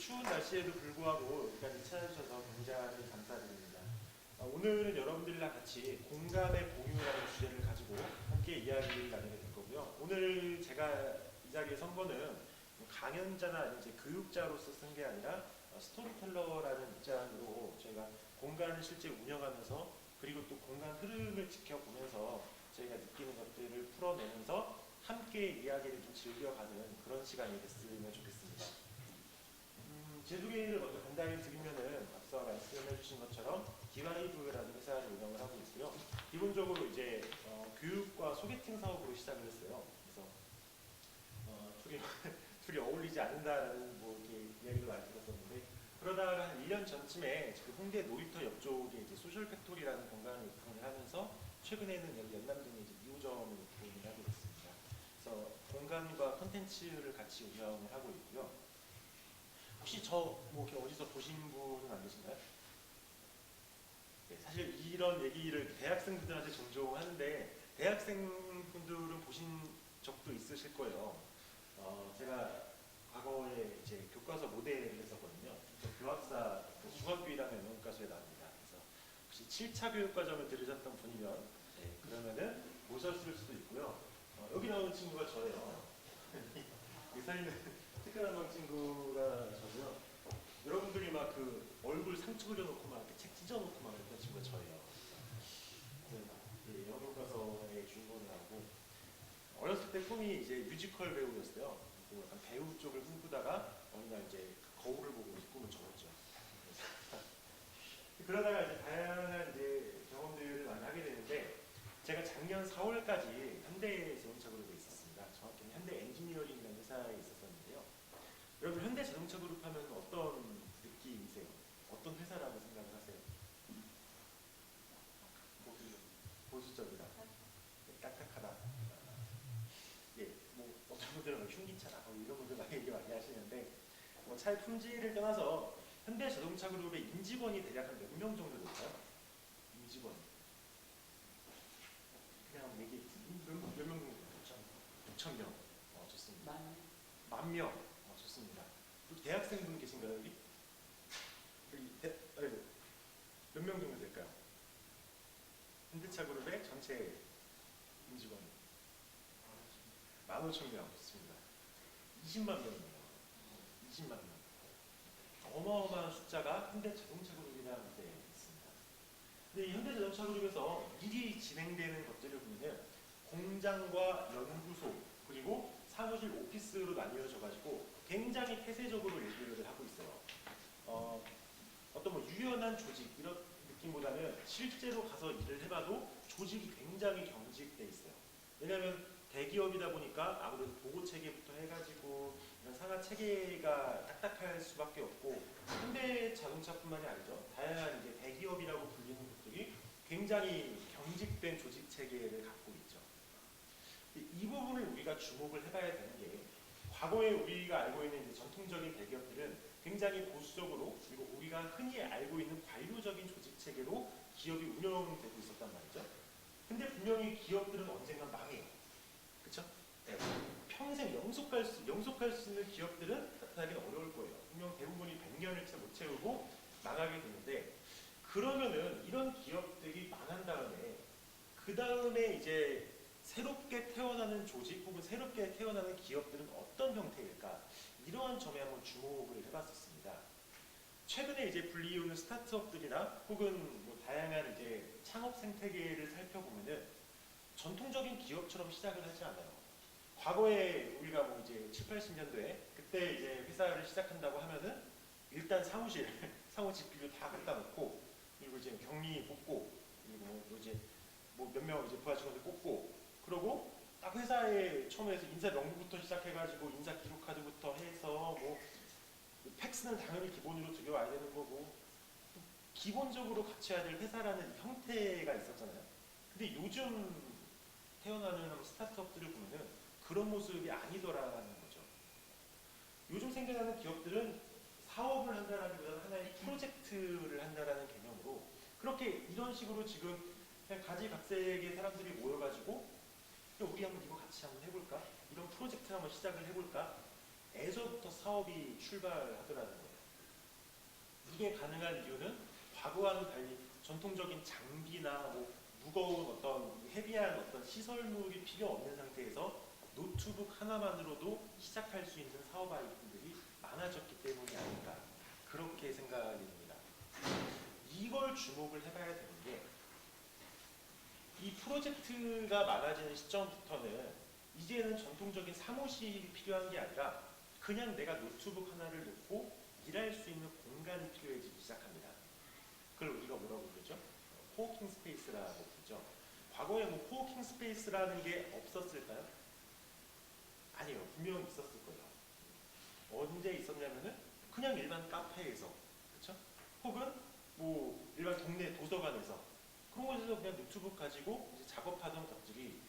추운 날씨에도 불구하고 여기까지 찾아주셔서 굉장히 감사드립니다. 오늘은 여러분들이랑 같이 공간의 공유라는 주제를 가지고 함께 이야기를 나누게 될 거고요. 오늘 제가 이 자리에 선 거는 강연자나 아니면 이제 교육자로서 쓴 게 아니라 스토리텔러라는 입장으로 저희가 공간을 실제 운영하면서 그리고 또 공간 흐름을 지켜보면서 저희가 느끼는 것들을 풀어내면서 함께 이야기를 좀 즐겨가는 그런 시간이 됐으면 좋겠습니다. 제 소개를 먼저 간단히 드리면은 앞서 말씀해 주신 것처럼 디바이브라는 회사를 운영을 하고 있고요. 기본적으로 이제 교육과 소개팅 사업으로 시작을 했어요. 그래서 둘이, 둘이 어울리지 않는다라는 뭐 이렇게 이야기도 많이 들었었는데 그러다가 한 1년 전쯤에 그 홍대 놀이터 옆쪽에 이제 소셜 팩토리라는 공간을 오픈을 하면서 최근에는 여기 연남동에 이제 2호점을 오픈을 하게 됐습니다. 그래서 공간과 컨텐츠를 같이 운영을 하고 있고요. 혹시 저 뭐 어디서 보신 분은 안 계신가요? 네, 사실 이런 얘기를 대학생분들한테 종종 하는데 대학생분들은 보신 적도 있으실 거예요. 제가 과거에 이제 교과서 모델을 했었거든요. 저 교학사, 중학교 1학년 영문과서에 나옵니다. 그래서 혹시 7차 교육과정을 들으셨던 분이면 네, 그러면은 보셨을 수도 있고요. 여기 나오는 친구가 저예요. 이 사이는 특별한 방 친구가 저고요. 여러분들이 막 그 얼굴 상처 그려놓고 막 이렇게 책 찢어놓고 막 그랬던 친구가 저예요. 네, 영문과서의 주인공을 하고 어렸을 때 꿈이 이제 뮤지컬 배우였어요. 그리고 약간 배우 쪽을 꿈꾸다가 어느 날 이제 거울을 보고 이제 꿈을 접었죠. 그러다가 이제 다양한 이제 경험들을 많이 하게 되는데 제가 작년 4월까지 현대자동차그룹에 있었습니다. 정확히는 현대엔지니어링이라는 회사에 있었었는데요. 여러분 현대자동차그룹 하면 어떤 느낌이세요? 어떤 회사라고 생각을 하세요? 보수적이다. 네, 딱딱하다. 예, 뭐 어떤 분들은 흉기차다. 이런 분들 많이 얘기 많이 하시는데 뭐 차의 품질을 떠나서 현대자동차그룹의 임직원이 대략 한 몇 명 정도 될까요? 임직원. 그냥 얘기 몇명 정도? 6천 명. 좋습니다. 만 명. 좋습니다. 또 대학생분 계신가요 여기? 몇 명 정도 될까요? 현대차그룹의 전체 임직원 15,000명 좋습니다. 20만 명이에요. 20만 명. 어마어마한 숫자가 현대자동차그룹이라는 데 있습니다. 근데 이 현대자동차그룹에서 일이 진행되는 것들을 보면 공장과 연구소 그리고 사무실 오피스로 나뉘어져가지고 굉장히 폐쇄적으로 얘기를 하고 있어요. 어떤 뭐 유연한 조직 이런 느낌보다는 실제로 가서 일을 해봐도 조직이 굉장히 경직돼 있어요. 왜냐하면 대기업이다 보니까 아무래도 보고 체계부터 해가지고 이런 상하 체계가 딱딱할 수밖에 없고 현대 자동차뿐만이 아니죠. 다양한 이제 대기업이라고 불리는 것들이 굉장히 경직된 조직 체계를 갖고 있죠. 이 부분을 우리가 주목을 해봐야 되는 게 과거에 우리가 알고 있는 이제 전통적인 대기업들은 굉장히 보수적으로 그리고 우리가 흔히 알고 있는 관료적인 조직 체계로 기업이 운영되고 있었단 말이죠. 근데 분명히 기업들은 언젠가 망해요. 그렇죠? 네. 평생 영속할 수 있는 기업들은 나타나기는 어려울 거예요. 분명 대부분이 100년을 채 못 채우고 망하게 되는데 그러면은 이런 기업들이 망한 다음에 그 다음에 이제 새롭게 태어나는 조직 혹은 새롭게 태어나는 기업들은 어떤 형태일까? 이러한 점에 한번 주목을 해봤었습니다. 최근에 이제 불리우는 스타트업들이나 혹은 뭐 다양한 이제 창업 생태계를 살펴보면은 전통적인 기업처럼 시작을 하지 않아요. 과거에 우리가 뭐 이제 7, 80년도에 그때 이제 회사를 시작한다고 하면은 일단 사무실 비료 다 갖다 놓고 그리고 이제 격리 뽑고 그리고 뭐 이제 뭐 몇 명 이제 부하 직원들 뽑고 그러고 딱 회사에 처음에 인사 명부부터 시작해가지고 인사 기록 카드부터 해서 뭐 팩스는 당연히 기본으로 들여와야 되는 거고 기본적으로 갖춰야 될 회사라는 형태가 있었잖아요. 근데 요즘 태어나는 스타트업들을 보면은 그런 모습이 아니더라는 거죠. 요즘 생겨나는 기업들은 사업을 한다라기보다는 하나의 프로젝트를 한다라는 개념으로 그렇게 이런 식으로 지금 그냥 가지각색의 사람들이 모여가지고 우리 한번 이거 같이 한번 해볼까? 이런 프로젝트 한번 시작을 해볼까? 에서부터 사업이 출발하더라는 거예요. 이게 가능한 이유는 과거와는 달리 전통적인 장비나 뭐 무거운 어떤 헤비한 어떤 시설물이 필요 없는 상태에서 노트북 하나만으로도 시작할 수 있는 사업 아이템들이 많아졌기 때문이 아닐까 그렇게 생각이 듭니다. 이걸 주목을 해봐야 되는 게 이 프로젝트가 많아지는 시점부터는 이제는 전통적인 사무실이 필요한 게 아니라 그냥 내가 노트북 하나를 놓고 일할 수 있는 공간이 필요해지기 시작합니다. 그걸 우리가 뭐라고 부르죠? 코워킹 스페이스라고 부르죠. 과거에 뭐 코워킹 스페이스라는 게 없었을까요? 아니요. 분명히 있었을 거예요. 언제 있었냐면은 그냥 일반 카페에서 그렇죠? 혹은 뭐 일반 동네 도서관에서 그런 곳에서 그냥 노트북 가지고 이제 작업하던 것들이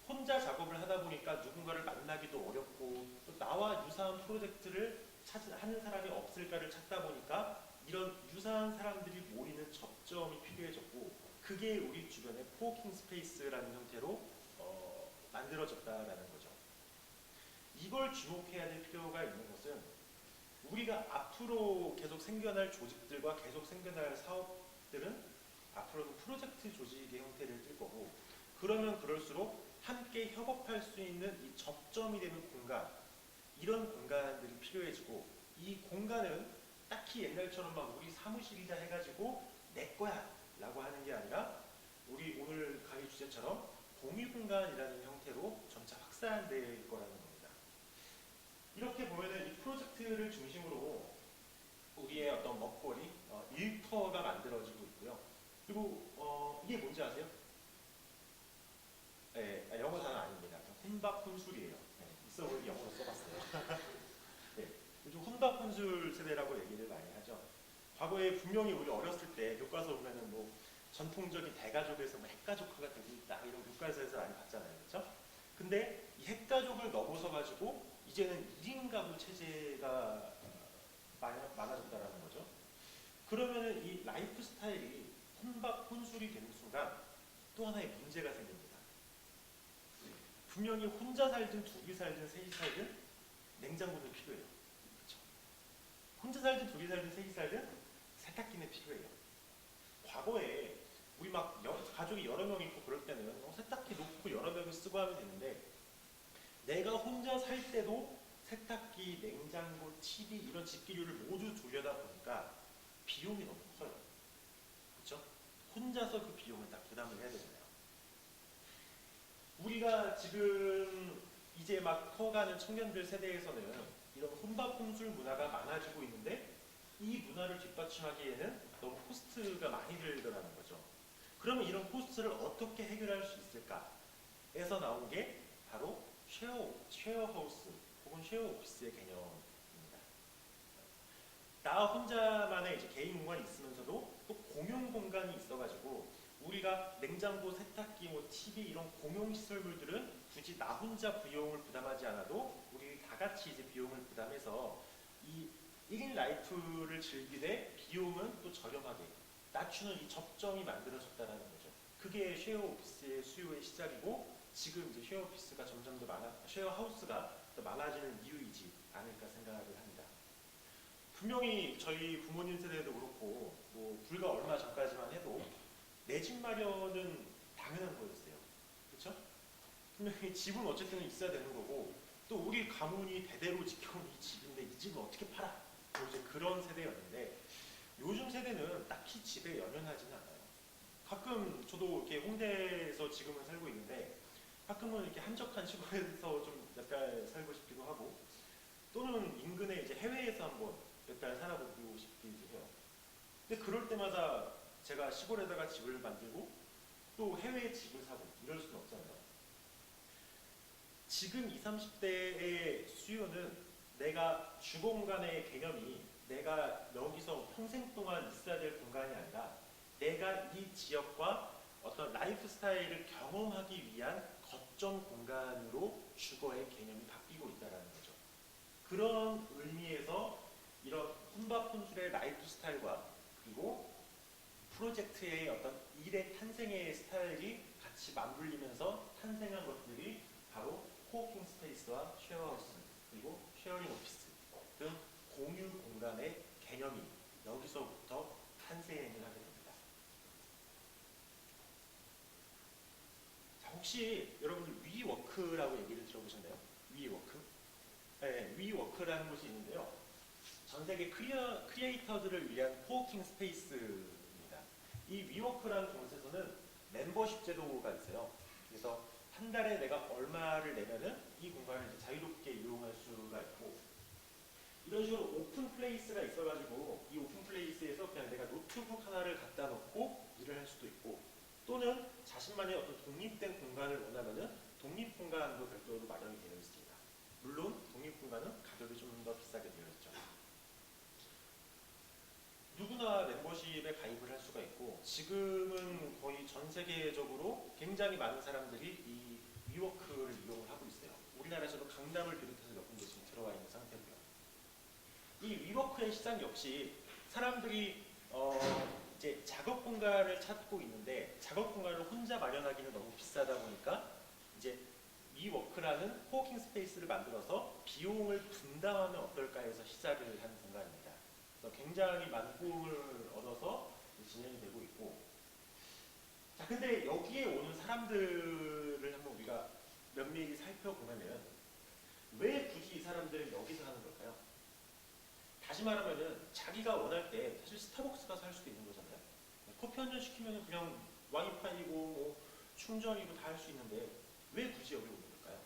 혼자 작업을 하다 보니까 누군가를 만나기도 어렵고 또 나와 유사한 프로젝트를 하는 사람이 없을까를 찾다 보니까 이런 유사한 사람들이 모이는 접점이 필요해졌고 그게 우리 주변의 코워킹 스페이스라는 형태로 만들어졌다라는 거죠. 이걸 주목해야 될 필요가 있는 것은 우리가 앞으로 계속 생겨날 조직들과 계속 생겨날 사업들은 앞으로는 프로젝트 조직의 형태를 띨 거고 그러면 그럴수록 함께 협업할 수 있는 이 접점이 되는 공간 이런 공간들이 필요해지고 이 공간은 딱히 옛날처럼 막 우리 사무실이다 해가지고 내 거야 라고 하는 게 아니라 우리 오늘 강의 주제처럼 공유 공간이라는 형태로 점차 확산될 거라는 겁니다. 이렇게 보면은 이 프로젝트를 중심으로 우리의 어떤 먹거리, 일터가 만들어지고 있고요. 그리고 이게 뭔지 아세요? 네, 영어 단어 아닙니다. 혼밥혼술이에요. 네, 있어 보이게 영어로 써봤어요. 네, 요즘 혼밥혼술 세대라고 얘기를 많이 하죠. 과거에 분명히 우리 어렸을 때 교과서 보면은 뭐 전통적인 대가족에서 뭐 핵가족화가 되고 있다 이런 교과서에서 많이 봤잖아요, 그렇죠? 근데 이 핵가족을 넘어서 가지고 이제는 1인 가구 체제가 많아졌다라는 거죠. 그러면은 이 라이프 스타일이 혼밥 혼술이 되는 순간 또 하나의 문제가 생깁니다. 분명히 혼자 살든 둘이 살든 셋이 살든 냉장고는 필요해요. 그렇죠? 혼자 살든 둘이 살든 셋이 살든 세탁기는 필요해요. 과거에 우리 막 가족이 여러 명 있고 그럴 때는 세탁기 놓고 여러 명이 쓰고 하면 되는데 내가 혼자 살 때도 세탁기, 냉장고, TV 이런 집기류를 모두 돌려다 보니까 비용이 너무 커요. 그렇죠? 혼자서 그 비용을 다 부담을 해야 되잖아요. 우리가 지금 이제 막 커가는 청년들 세대에서는 이런 혼밥 혼술 문화가 많아지고 있는데 이 문화를 뒷받침하기에는 너무 코스트가 많이 들더라는 거죠. 그러면 이런 코스트를 어떻게 해결할 수 있을까?에서 나온 게 바로 쉐어하우스 혹은 쉐어 오피스의 개념입니다. 나 혼자만의 이제 개인 공간이 있으면서도 또 공용 공간이 있어가지고 우리가 냉장고, 세탁기, 뭐 TV 이런 공용 시설물들은 굳이 나 혼자 비용을 부담하지 않아도 우리 다 같이 이제 비용을 부담해서 이 1인 라이프를 즐기되 비용은 또 저렴하게 낮추는 이 접점이 만들어졌다는 거죠. 그게 쉐어 오피스의 수요의 시작이고 지금 이제 쉐어 오피스가 점점 더 쉐어 하우스가 더 많아지는 이유이지 않을까 생각을 합니다. 분명히 저희 부모님 세대도 그렇고 뭐 불과 얼마 전까지만 해도 내 집 마련은 당연한 거였어요. 그렇죠? 분명히 집은 어쨌든 있어야 되는 거고 또 우리 가문이 대대로 지켜온 이 집인데 이 집을 어떻게 팔아? 뭐 이제 그런 세대였는데 요즘 세대는 딱히 집에 연연하지는 않아요. 가끔 저도 이렇게 홍대에서 지금은 살고 있는데 가끔은 이렇게 한적한 시골에서 좀 몇 달 살고 싶기도 하고 또는 인근에 이제 해외에서 한번 몇 달 살아보고 싶기도 해요. 근데 그럴 때마다 제가 시골에다가 집을 만들고 또 해외에 집을 사고 이럴 수는 없잖아요. 지금 20, 30대의 수요는 내가 주공간의 개념이 내가 여기서 평생 동안 있어야 될 공간이 아니라 내가 이 지역과 어떤 라이프 스타일을 경험하기 위한 거점 공간으로 주거의 개념이 바뀌고 있다는 거죠. 그런 의미에서 이런 혼밥혼술의 라이프 스타일과 그리고 프로젝트의 어떤 일의 탄생의 스타일이 같이 맞물리면서 탄생한 것들이 바로 코워킹 스페이스와 쉐어하우스 그리고 쉐어링 오피스 등 공유 공간의 개념이 여기서 혹시 여러분들 위워크라고 얘기를 들어보셨나요? 위워크? 네, 위워크라는 곳이 있는데요. 전 세계 크리에이터들을 위한 코워킹 스페이스입니다. 이 위워크라는 곳에서는 멤버십 제도가 있어요. 그래서 한 달에 내가 얼마를 내면은 이 공간을 이제 자유롭게 이용할 수가 있고, 이런 식으로 오픈 플레이스가 있어가지고 이 오픈 플레이스에서 그냥 내가 노트북 하나를 갖다 놓고 일을 할 수도 있고, 또는 자신만의 어떤 독립된 공간을 원하면은 독립 공간도 별도로 마련이 되어 있습니다. 물론 독립 공간은 가격이 좀 더 비싸게 되어 있죠. 누구나 멤버십에 가입을 할 수가 있고, 지금은 거의 전 세계적으로 굉장히 많은 사람들이 이 위워크를 이용을 하고 있어요. 우리나라에서도 강남을 비롯해서 몇 군데 지금 들어와 있는 상태고요. 이 위워크의 시장 역시 사람들이 이제 작업 공간을 찾고 있는데, 작업 공간을 혼자 마련하기는 너무 비싸다 보니까 이제 위워크라는 코워킹 스페이스를 만들어서 비용을 분담하면 어떨까 해서 시작을 한 공간입니다. 그래서 굉장히 많은 호응을 얻어서 진행이 되고 있고, 자 근데 여기에 오는 사람들을 한번 우리가 면밀히 살펴보면은 왜 굳이 이 사람들은 여기서 하는 걸까요? 다시 말하면은 자기가 원할 때 사실 스타벅스 가서 할 수도 있는 거잖아요. 커피 한 잔 시키면 그냥 와이파이고 뭐 충전이고 다 할 수 있는데 왜 굳이 여기 오는 걸까요?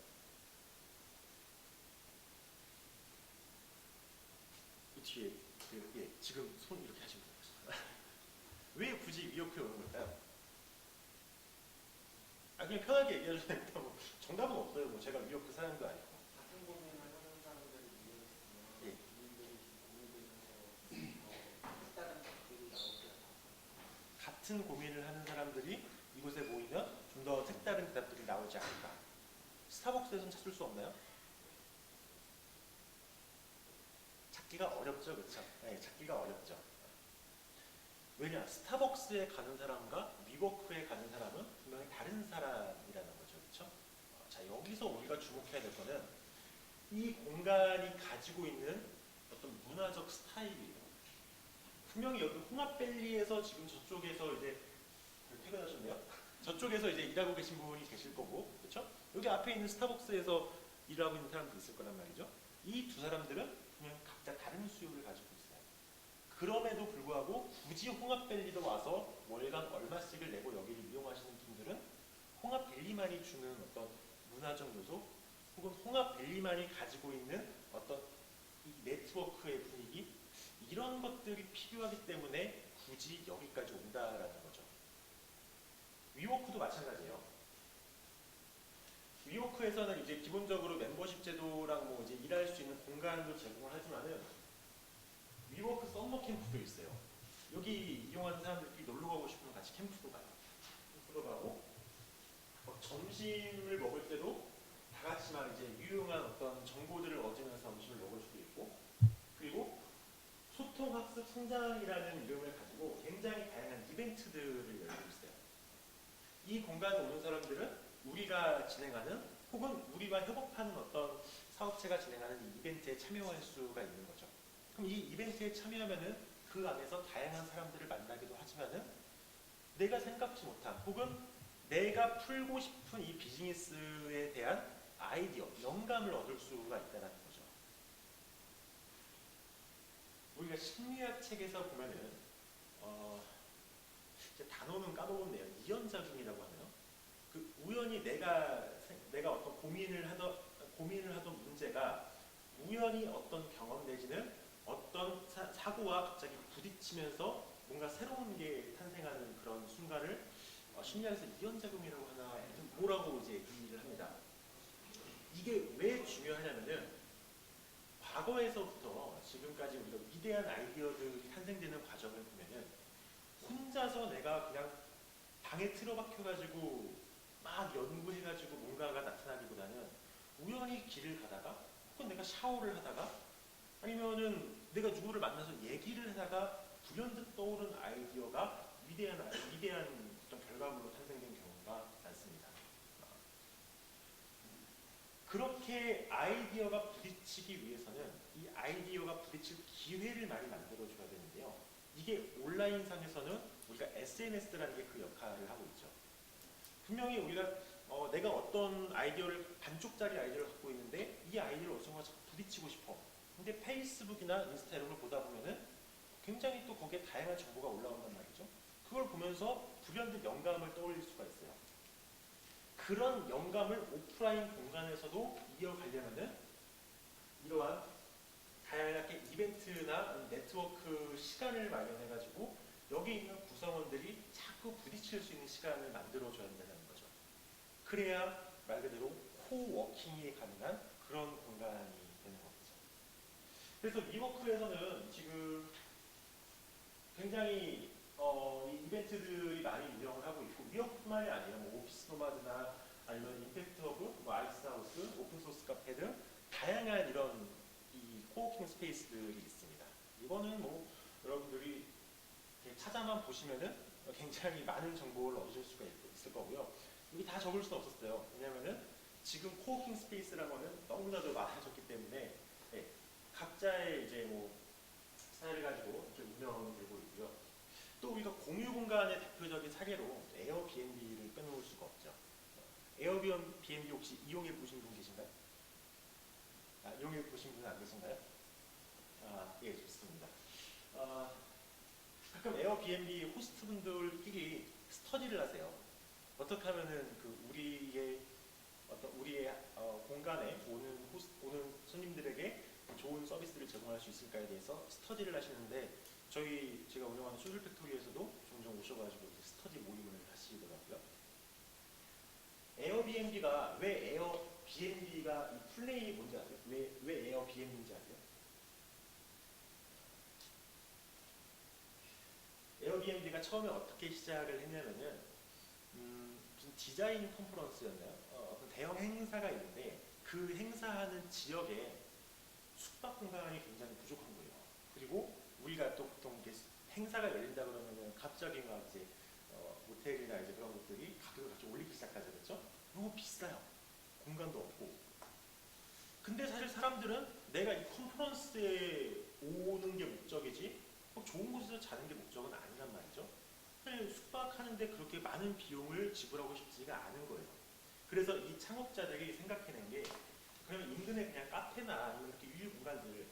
이 뒤에 예, 지금 손 이렇게 하시면 됩니다. 왜 굳이 위워크에 오는 걸까요? 아 그냥 편하게 얘기하셔도 됩니다. 뭐 정답은 없어요. 뭐 제가 위워크 사람도 아니고. 같은 고민을 하는 사람들이 이해했으면 예. 고민들이 고민되면서 색다른 답들이 나오지 않을까. 같은 고민을 하는 사람들이 이곳에 모이면 좀 더 색다른 대답들이 나오지 않을까. 스타벅스에서는 찾을 수 없나요? 찾기가 어렵죠, 그렇죠? 네, 찾기가 어렵죠. 왜냐, 스타벅스에 가는 사람과 위워크에 가는 사람은 분명히 다른 사람이라는 거죠, 그렇죠? 자, 여기서 우리가 주목해야 될 거는 이 공간이 가지고 있는 어떤 문화적 스타일이에요. 분명히 여기 홍합밸리에서 지금 저쪽에서 이제 퇴근하셨네요. 저쪽에서 이제 일하고 계신 분이 계실 거고, 그렇죠? 여기 앞에 있는 스타벅스에서 일하고 있는 사람도 있을 거란 말이죠. 이 두 사람들은 그냥 각자 다른 수요를 가지고 있어요. 그럼에도 불구하고 굳이 홍합밸리로 와서 월간 얼마씩을 내고 여기를 이용하시는 분들은 홍합밸리만이 주는 어떤 문화적 요소, 혹은 홍합밸리만이 가지고 있는 어떤 이 네트워크의 분위기, 이런 것들이 필요하기 때문에 굳이 여기까지 온다라는 거죠. 위워크도 마찬가지예요. 위워크에서는 이제 기본적으로 멤버십 제도랑 뭐 이제 일할 수 있는 공간도 제공을 하지만은 위워크 썸머 캠프도 있어요. 여기 이용하는 사람들끼리 놀러 가고 싶으면 같이 캠프도 가요. 캠프도 가고 점심을 먹을 때도 다 같이 막 이제 유용한 어떤 정보들을 얻으면서 점심을 먹을 수도 있고, 그리고 소통학습 성장이라는 이름을 가지고 굉장히 다양한 이벤트들을 열고 있어요. 이 공간에 오는 사람들은 우리가 진행하는 혹은 우리와 협업하는 어떤 사업체가 진행하는 이 이벤트에 참여할 수가 있는 거죠. 그럼 이 이벤트에 참여하면은 그 안에서 다양한 사람들을 만나기도 하지만은 내가 생각지 못한 혹은 내가 풀고 싶은 이 비즈니스에 대한 아이디어, 영감을 얻을 수가 있다는 거죠. 우리가 심리학 책에서 보면은 단어는 까먹었네요. 이연작용이라고 하나요? 그 우연히 내가 어떤 고민을 하던 문제가 우연히 어떤 경험 내지는 어떤 사고와 갑자기 부딪히면서 뭔가 새로운 게 탄생하는 그런 순간을 심리학에서 이연작용이라고 하나, 뭐라고 이제 얘기를 합니다. 이게 왜 중요하냐면은 과거에서부터 지금까지 우리가 위대한 아이디어들이 탄생되는 과정을 보면은 혼자서 내가 그냥 방에 틀어박혀가지고 막 연구해가지고 뭔가가 나타나기보다는 우연히 길을 가다가 혹은 내가 샤워를 하다가 아니면은 내가 누구를 만나서 얘기를 하다가 불현듯 떠오른 아이디어가 위대한 어떤 결과물로 탄생된 경우가 많습니다. 그렇게 아이디어가 부딪히기 위해서는 이 아이디어가 부딪힐 기회를 많이 만들어줘야 되는데요. 이게 온라인상에서는 우리가 SNS라는 게 그 역할을 하고 있죠. 분명히 우리가 내가 어떤 아이디어를 반쪽짜리 아이디어를 갖고 있는데 이 아이디어를 어디선가 자꾸 부딪히고 싶어. 근데 페이스북이나 인스타 이런 걸 보다 보면은 굉장히 또 거기에 다양한 정보가 올라온단 말이죠. 그걸 보면서 불현듯 영감을 떠올릴 수가 있어요. 그런 영감을 오프라인 공간에서도 이어가려면은 이러한 다양하게 이벤트나 네트워크 시간을 마련해가지고 여기 있는 구성원들이 자꾸 부딪힐 수 있는 시간을 만들어줘야 된다는 거죠. 그래야 말 그대로 코워킹이 가능한 그런 공간이 되는 거겠죠. 그래서 위워크에서는 지금 굉장히 이 이벤트들이 많이 운영을 하고 있고 위워크뿐만이 아니에요. 뭐 오피스 노마드나 아니면 임팩트 허브, 뭐 아이스하우스, 오픈소스 카페 등 다양한 이런 이 코워킹 스페이스들이 있습니다. 이거는 뭐 여러분들이 이렇게 찾아만 보시면은 굉장히 많은 정보를 얻으실 수가 있을 거고요. 여기 다 적을 수는 없었어요. 왜냐면은 지금 코워킹 스페이스라는 거는 너무나도 많아졌기 때문에 각자의 이제 뭐 스타일을 가지고 이렇게 운영되고 있고요. 또 우리가 공유 공간의 대표적인 사례로 에어비앤비를 빼놓을 수가 없죠. 에어비앤비 혹시 이용해 보신 분 계신가요? 이용해 보신 분은 안 계신가요? 예, 좋습니다. 가끔 에어비앤비 호스트분들끼리 스터디를 하세요. 어떻게 하면은 우리의 공간에 오는 손님들에게 좋은 서비스를 제공할 수 있을까에 대해서 스터디를 하시는데 제가 운영하는 소셜 팩토리에서도 종종 오셔가지고 이제 스터디 모임을 하시더라고요. 에어비앤비가 왜 에어비앤비가 이 플레이 뭔지 아세요? 왜 에어비앤비인지 아세요? 에어비앤비가 처음에 어떻게 시작을 했냐면은 무슨 디자인 컨퍼런스였나요? 어떤 대형 행사가 있는데 그 행사하는 지역에 숙박 공간이 굉장히 부족한 거예요. 그리고 우리가 또 보통 이렇게 행사가 열린다 그러면은 갑자기 막 이제 모텔이나 이제 그런 것들이 가격을 갑자기 올리기 시작하죠. 너무 비싸요. 공간도 없고. 근데 사실 사람들은 내가 이 컨퍼런스에 오는 게 목적이지 좋은 곳에서 자는 게 목적은 아니란 말이죠. 숙박하는데 그렇게 많은 비용을 지불하고 싶지가 않은 거예요. 그래서 이 창업자들이 생각해낸 게 그러면 인근에 그냥 카페나 아니면 이렇게 유휴 공간들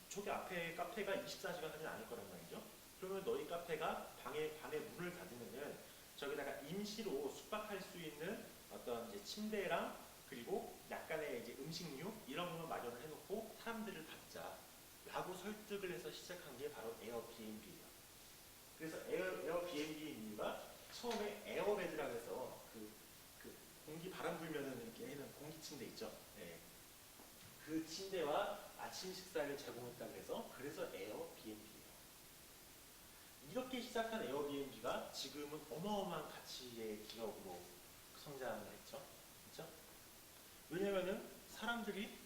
저기 앞에 카페가 24시간 하진 않을 거란 말이죠. 그러면 너희 카페가 밤에 문을 닫으면은 저기다가 임시로 숙박할 수 있는 어떤 이제 침대랑 그리고 약간의 이제 음식류 이런 것만 마련을 해놓고 사람들을 받자라고 설득을 해서 시작한 게 바로 에어비앤비예요. 그래서 에어비앤비의 이유가 처음에 에어베드라고 해서 그 공기 바람 불면은 이렇게 해는 공기 침대 있죠. 네. 그 침대와 아침 식사를 제공했다고 해서 그래서 에어비앤비예요. 이렇게 시작한 에어비앤비가 지금은 어마어마한 가치의 기업으로 성장을 했죠. 그렇죠? 왜냐면은 사람들이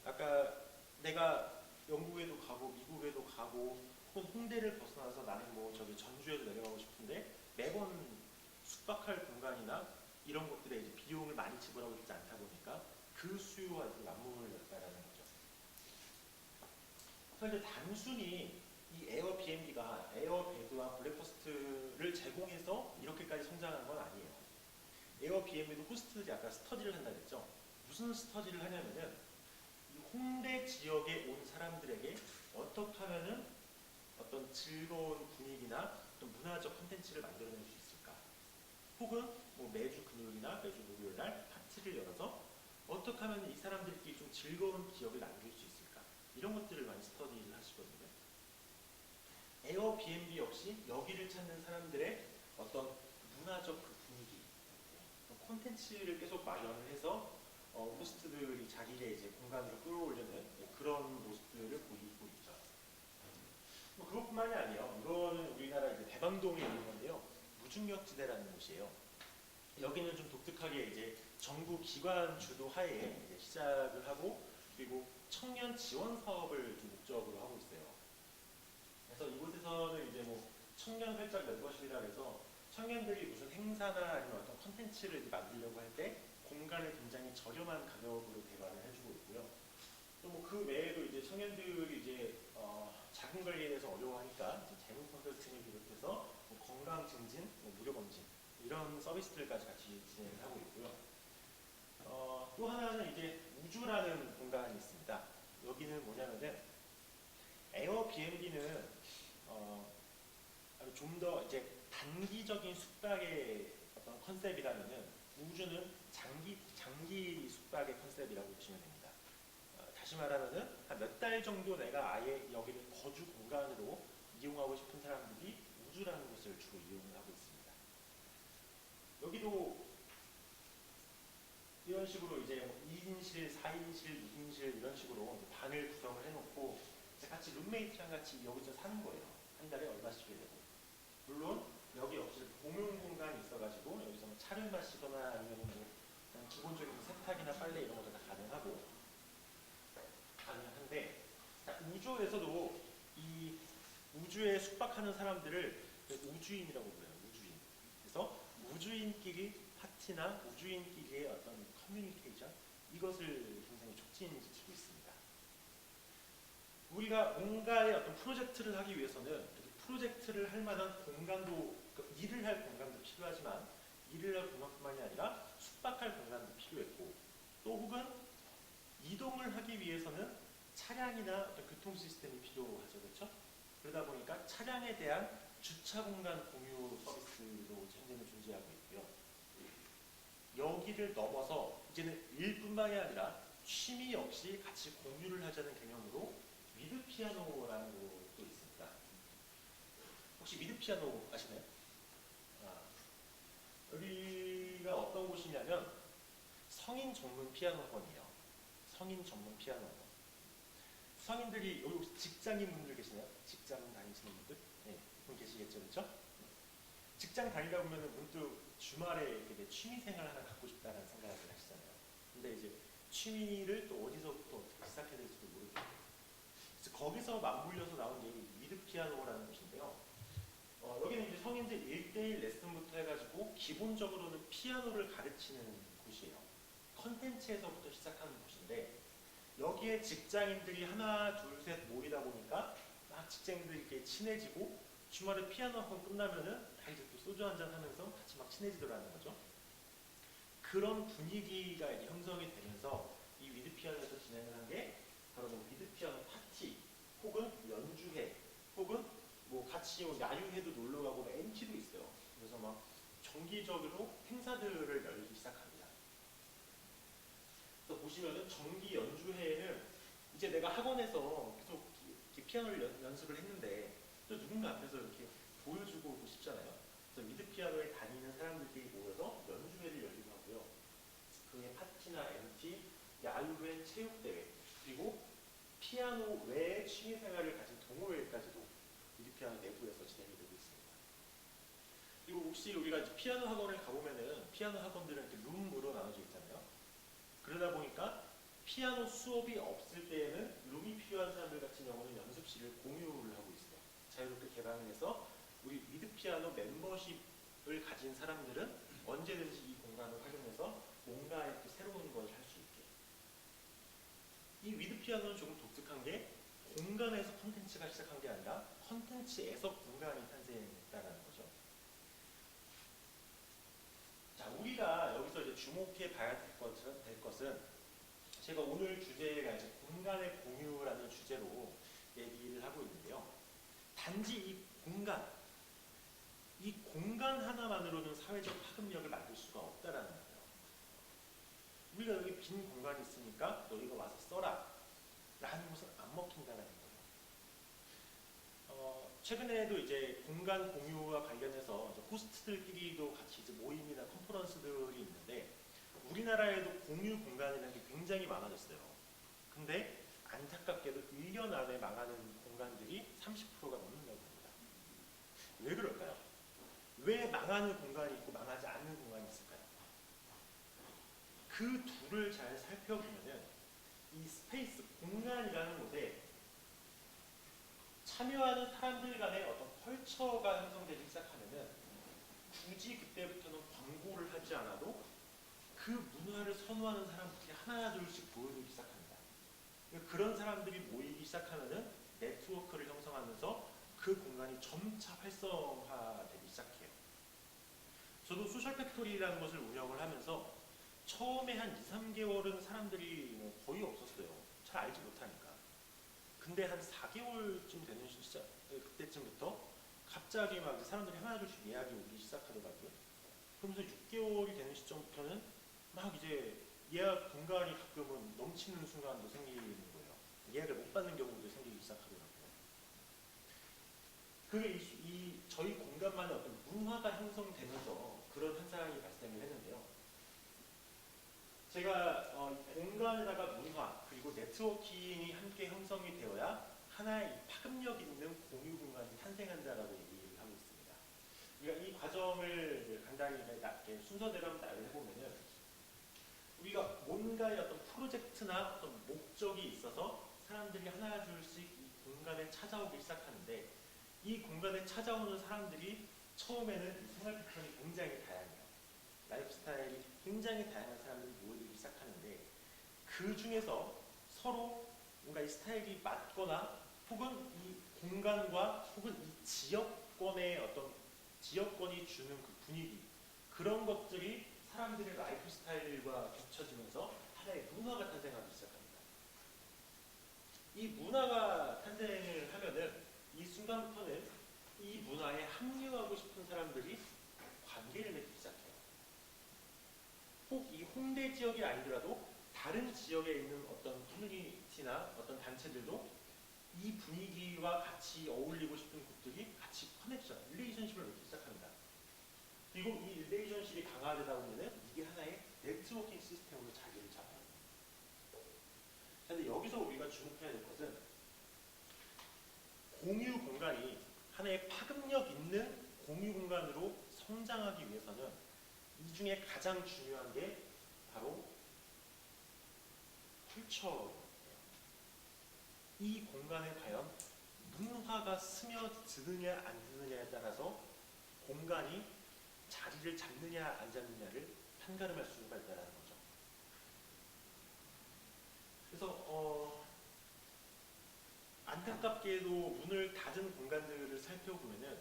아까 내가 영국에도 가고 미국에도 가고 혹은 홍대를 벗어나서 나는 뭐 저기 전주에도 내려가고 싶은데 매번 숙박할 공간이나 이런 것들에 이제 비용을 많이 지불하고 있지 않다 보니까 그 수요와 이제 맞물을 였다라는 거죠. 그런데 단순히 이 에어비앤비가 에어베드와 블랙퍼스트를 제공해서 이렇게까지 성장한 건 아니에요. 에어비앤비도 호스트들이 아까 스터디를 한다 그랬죠. 무슨 스터디를 하냐면은 이 홍대 지역에 온 사람들에게 어떻게 하면은 어떤 즐거운 분위기나 어떤 문화적 콘텐츠를 만들어낼 수 있을까? 혹은 뭐 매주 금요일이나 매주 목요일 날 파티를 열어서 어떻게 하면 이 사람들끼리 좀 즐거운 기억을 남길 수 있을까? 이런 것들을 많이 스터디를 하시거든요. 에어비앤비 역시 여기를 찾는 사람들의 어떤 문화적 그 분위기, 콘텐츠를 계속 마련을 해서 호스트들이 자기의 이제 공간으로 끌어올리는 그런 모습들을 보이고 있죠. 뭐 그것뿐만이 아니에요. 이거는 우리나라 이제 대방동에 있는 건데요. 무중력지대라는 곳이에요. 여기는 좀 독특하게 이제 정부 기관 주도 하에 이제 시작을 하고 그리고 청년 지원 사업을 좀 목적으로 하고 있어요. 그래서 이곳에서는 이제 뭐 청년 활짝 멤버십이라 해서 청년들이 무슨 행사나 아니면 어떤 콘텐츠를 만들려고 할 때 공간을 굉장히 저렴한 가격으로 대관을 해주고 있고요. 또 뭐 그 외에도 이제 청년들이 이제 자금 관리에 대해서 어려워하니까 이제 재무 컨설팅을 비롯해서 뭐 건강 증진, 뭐 무료 검진 이런 서비스들까지 같이 진행을 하고 있고요. 또 하나는 이제 우주라는 공간이 있습니다. 여기는 뭐냐면은 에어비앤비는 좀 더 이제 단기적인 숙박의 어떤 컨셉이라면은 우주는 장기 숙박의 컨셉이라고 보시면 됩니다. 다시 말하면은 한 몇 달 정도 내가 아예 여기를 거주 공간으로 이용하고 싶은 사람들이 우주라는 곳을 주로 이용을 하고 있습니다. 여기도 이런 식으로 이제 뭐 2인실, 4인실, 6인실 이런 식으로 이제 방을 구성을 해놓고 이제 같이 룸메이트랑 같이 여기서 사는 거예요. 한 달에 얼마씩 되고. 물론 여기 역시 공용 공간이 있어가지고 여기서 뭐 차를 마시거나 아니면 뭐 그냥 기본적인 세탁이나 빨래 이런 것도 다 가능한데 자, 우주에서도 이 우주에 숙박하는 사람들을 우주인이라고 불러요. 우주인. 그래서 우주인끼리 파티나 우주인끼리의 어떤 커뮤니케이션 이것을 굉장히 촉진시키고 있습니다. 우리가 뭔가의 어떤 프로젝트를 하기 위해서는 프로젝트를 할 만한 공간도 일을 할 공간도 필요하지만 일을 할 공간뿐만이 아니라 숙박할 공간도 필요했고 또 혹은 이동을 하기 위해서는 차량이나 어떤 교통 시스템이 필요하죠, 그렇죠? 그러다 보니까 차량에 대한 주차 공간 공유 서비스도 현재는 존재하고 있고요. 여기를 넘어서 이제는 일뿐만이 아니라 취미 역시 같이 공유를 하자는 개념으로 미드 피아노라는 곳도 있습니다. 혹시 미드 피아노 아시나요? 여기가 어떤 곳이냐면 성인 전문 피아노 학원이에요. 성인 전문 피아노 학원. 성인들이 여기 혹시 직장인 분들 계시나요? 직장 다니시는 분들? 네, 분 계시겠죠, 그렇죠? 직장 다니다 보면 문득 주말에 이렇게 취미 생활 하나 갖고 싶다는 생각을 하시잖아요. 근데 이제 취미를 또 어디서부터 어떻게 시작해야 될지도 모르겠고 그래서 거기서 맞물려서 나온 게 미드 피아노라는 곳인데요. 여기는 이제 성인들 1대1 레슨부터 해가지고 기본적으로는 피아노를 가르치는 곳이에요. 컨텐츠에서부터 시작하는 곳인데 여기에 직장인들이 하나 둘 셋 모이다 보니까 막 직장인들이 이렇게 친해지고 주말에 피아노 학원 끝나면은 다 이제 또 소주 한잔 하면서 같이 막 친해지더라는 거죠. 그런 분위기가 이제 형성이 되면서 이 위드 피아노에서 진행을 한 게 바로 뭐 위드 피아노 파티 혹은 연주회 혹은 뭐 같이 뭐 야유회도 놀러 가고 MT도 있어요. 그래서 막 정기적으로 행사들을 열기 시작합니다. 그래서 보시면은 정기 연주회에는 이제 내가 학원에서 계속 이렇게 피아노를 연습을 했는데 또 누군가 앞에서 이렇게 보여주고 싶잖아요. 그래서 미드 피아노에 다니는 사람들끼리 모여서 연주회를 열기도 하고요. 그의 파티나 MT, 야유회, 체육대회 그리고 피아노 외의 취미생활을 가진 동호회까지도 미드 피아노 내부에서 진행이 되고 있습니다. 그리고 혹시 우리가 이제 피아노 학원을 가보면은 피아노 학원들은 이렇게 룸으로 나눠져 있잖아요. 그러다 보니까 피아노 수업이 없을 때에는 룸이 필요한 사람들 같은 경우는 연습실을 공유를 하고 있어요. 자유롭게 개방을 해서 우리 미드 피아노 멤버십을 가진 사람들은 언제든지 이 공간을 활용해서 뭔가 또 새로운 걸 할 수 있게. 이 미드 피아노는 조금 독특한 게 공간에서 컨텐츠가 시작한 게 아니라 컨텐츠에서 공간이 탄생했다는 거죠. 자, 우리가 여기서 이제 주목해 봐야 될 것은 제가 오늘 주제가 이제 공간의 공유라는 주제로 얘기를 하고 있는데요. 단지 이 공간 하나만으로는 사회적 파급력을 만들 수가 없다라는 거예요. 우리가 여기 빈 공간이 있으니까 너희가 와서 써라 라는 것은 안 먹힌다는 거예요. 최근에도 이제 공간 공유와 관련해서 호스트들끼리도 같이 이제 모임이나 컨퍼런스들이 있는데 우리나라에도 공유 공간이라는 게 굉장히 많아졌어요. 근데 안타깝게도 1년 안에 망하는 공간들이 30%가 넘는다고 합니다. 왜 그럴까요? 왜 망하는 공간이 있고 망하지 않는 공간이 있을까요? 그 둘을 잘 살펴보면은 이 스페이스 공간이라는 곳에 참여하는 사람들 간의 어떤 컬처가 형성되기 시작하면은 굳이 그때부터는 광고를 하지 않아도 그 문화를 선호하는 사람들이 하나 둘씩 보여주기 시작합니다. 그런 사람들이 모이기 시작하면은 네트워크를 형성하면서 그 공간이 점차 활성화되기 시작해요. 저도 소셜 팩토리라는 것을 운영을 하면서 처음에 한 2, 3개월은 사람들이 뭐 거의 없었어요. 잘 알지 못하니까. 근데 한 4개월쯤 되는 시작, 그때쯤부터 갑자기 막 이제 사람들이 하나둘씩 예약이 오기 시작하더라고요. 그러면서 6개월이 되는 시점부터는 막 이제 예약 공간이 가끔은 넘치는 순간도 생기는 거예요. 예약을 못 받는 경우도 생기기 시작하더라고요. 그게 저희 공간만의 어떤 문화가 형성되면서 그런 현상이 발생을 했는데요. 제가 공간에다가 문화 그리고 네트워킹이 함께 형성이 되어야 하나의 파급력 있는 공유 공간이 탄생한다라고 얘기를 하고 있습니다. 우리가 이 과정을 간단히 이렇게 순서대로 한번 나열을 해보면은 우리가 뭔가의 어떤 프로젝트나 어떤 목적이 있어서 사람들이 하나 둘씩 이 공간에 찾아오기 시작하는데 이 공간에 찾아오는 사람들이 처음에는 이 생활 패턴이 굉장히 다양해요. 라이프 스타일이 굉장히 다양한 사람들이 모이기 시작하는데 그 중에서 서로 뭔가 이 스타일이 맞거나 혹은 이 공간과 혹은 이 지역권의 어떤 지역권이 주는 그 분위기 그런 것들이 사람들의 라이프 스타일과 겹쳐지면서 하나의 문화가 탄생하기 시작합니다. 이 문화가 탄생을 하면은 이 순간부터는 이 문화에 합류하고 싶은 사람들이 관계를 맺기 시작해요. 꼭 이 홍대 지역이 아니더라도 다른 지역에 있는 어떤 커뮤니티나 어떤 단체들도 이 분위기와 같이 어울리고 싶은 곳들이 같이 커넥션, 릴레이션십을 맺기 시작합니다. 그리고 이 릴레이션십이 강화되다 보면은 이게 하나의 네트워킹 시스템으로 자리를 잡아요. 그런데 여기서 우리가 주목해야 될 것은 공유 공간이 하나의 파급력 있는 공유 공간으로 성장하기 위해서는 이 중에 가장 중요한 게 바로 컬처예요. 이 공간에 과연 문화가 스며드느냐 안 드느냐에 따라서 공간이 자리를 잡느냐 안 잡느냐를 판가름할 수가 있다는 거죠. 그래서 안타깝게도 문을 닫은 공간들을 살펴보면은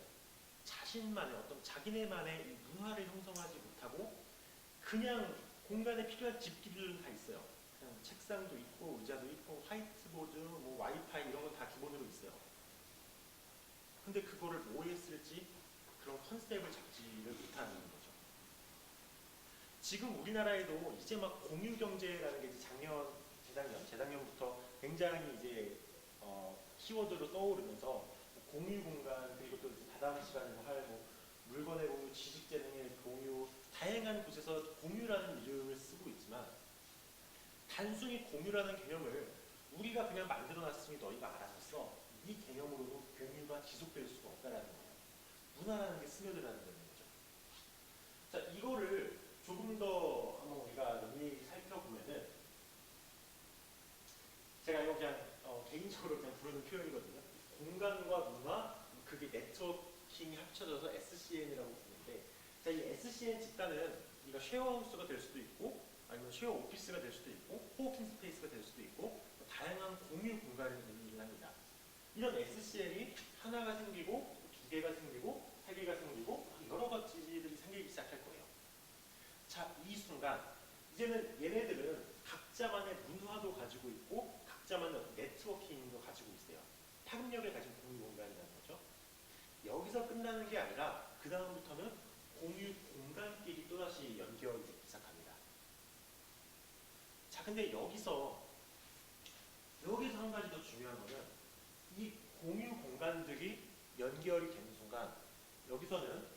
자신만의 어떤 자기네만의 이 문화를 형성하지 못하고 그냥 공간에 필요한 집기들은 다 있어요. 그냥 책상도 있고 의자도 있고 화이트보드, 뭐 와이파이 이런 건 다 기본으로 있어요. 근데 그거를 뭐에 쓸지 그런 컨셉을 잡지를 못하는 거죠. 지금 우리나라에도 이제 막 공유 경제라는 게 이제 재작년부터 굉장히 이제 키워드로 떠오르면서 공유 공간 그리고 또 다다음 시간에 뭐 물건의 공유, 지식재능의 공유 다양한 곳에서 공유라는 이름을 쓰고 있지만 단순히 공유라는 개념을 우리가 그냥 만들어놨으니 너희가 알아서 써. 이 개념으로는 공유가 지속될 수가 없다는 거예요. 문화라는 게 스며들라는 거죠. 자, 이거를 조금 더 한번 우리가 논리 살펴보면은 제가 이거 그냥 개인적으로 그냥 부르는 표현이거든요. 공간과 문화, 그게 네트워킹이 합쳐져서 SCN이라고 부르는데, 자, 이 SCN 집단은 우리가 쉐어하우스가 될 수도 있고, 아니면 쉐어 오피스가 될 수도 있고, 코워킹 스페이스가 될 수도 있고, 다양한 공유 공간을 의미를 합니다. 이런 SCN이 하나가 생기고, 두 개가 생기고, 세 개가 생기고, 여러 가지들이 생기기 시작할 거예요. 자, 이 순간 이제는 얘네들은 각자만의 문화도 가지고 있고 각자만의 네트워킹도 가지고 있어요. 파급력을 가진 공유 공간이라는 거죠. 여기서 끝나는 게 아니라 그 다음부터는 공유 공간끼리 또다시 연결이 되기 시작합니다. 자, 근데 여기서 한 가지 더 중요한 거는 이 공유 공간들이 연결이 되는 순간 여기서는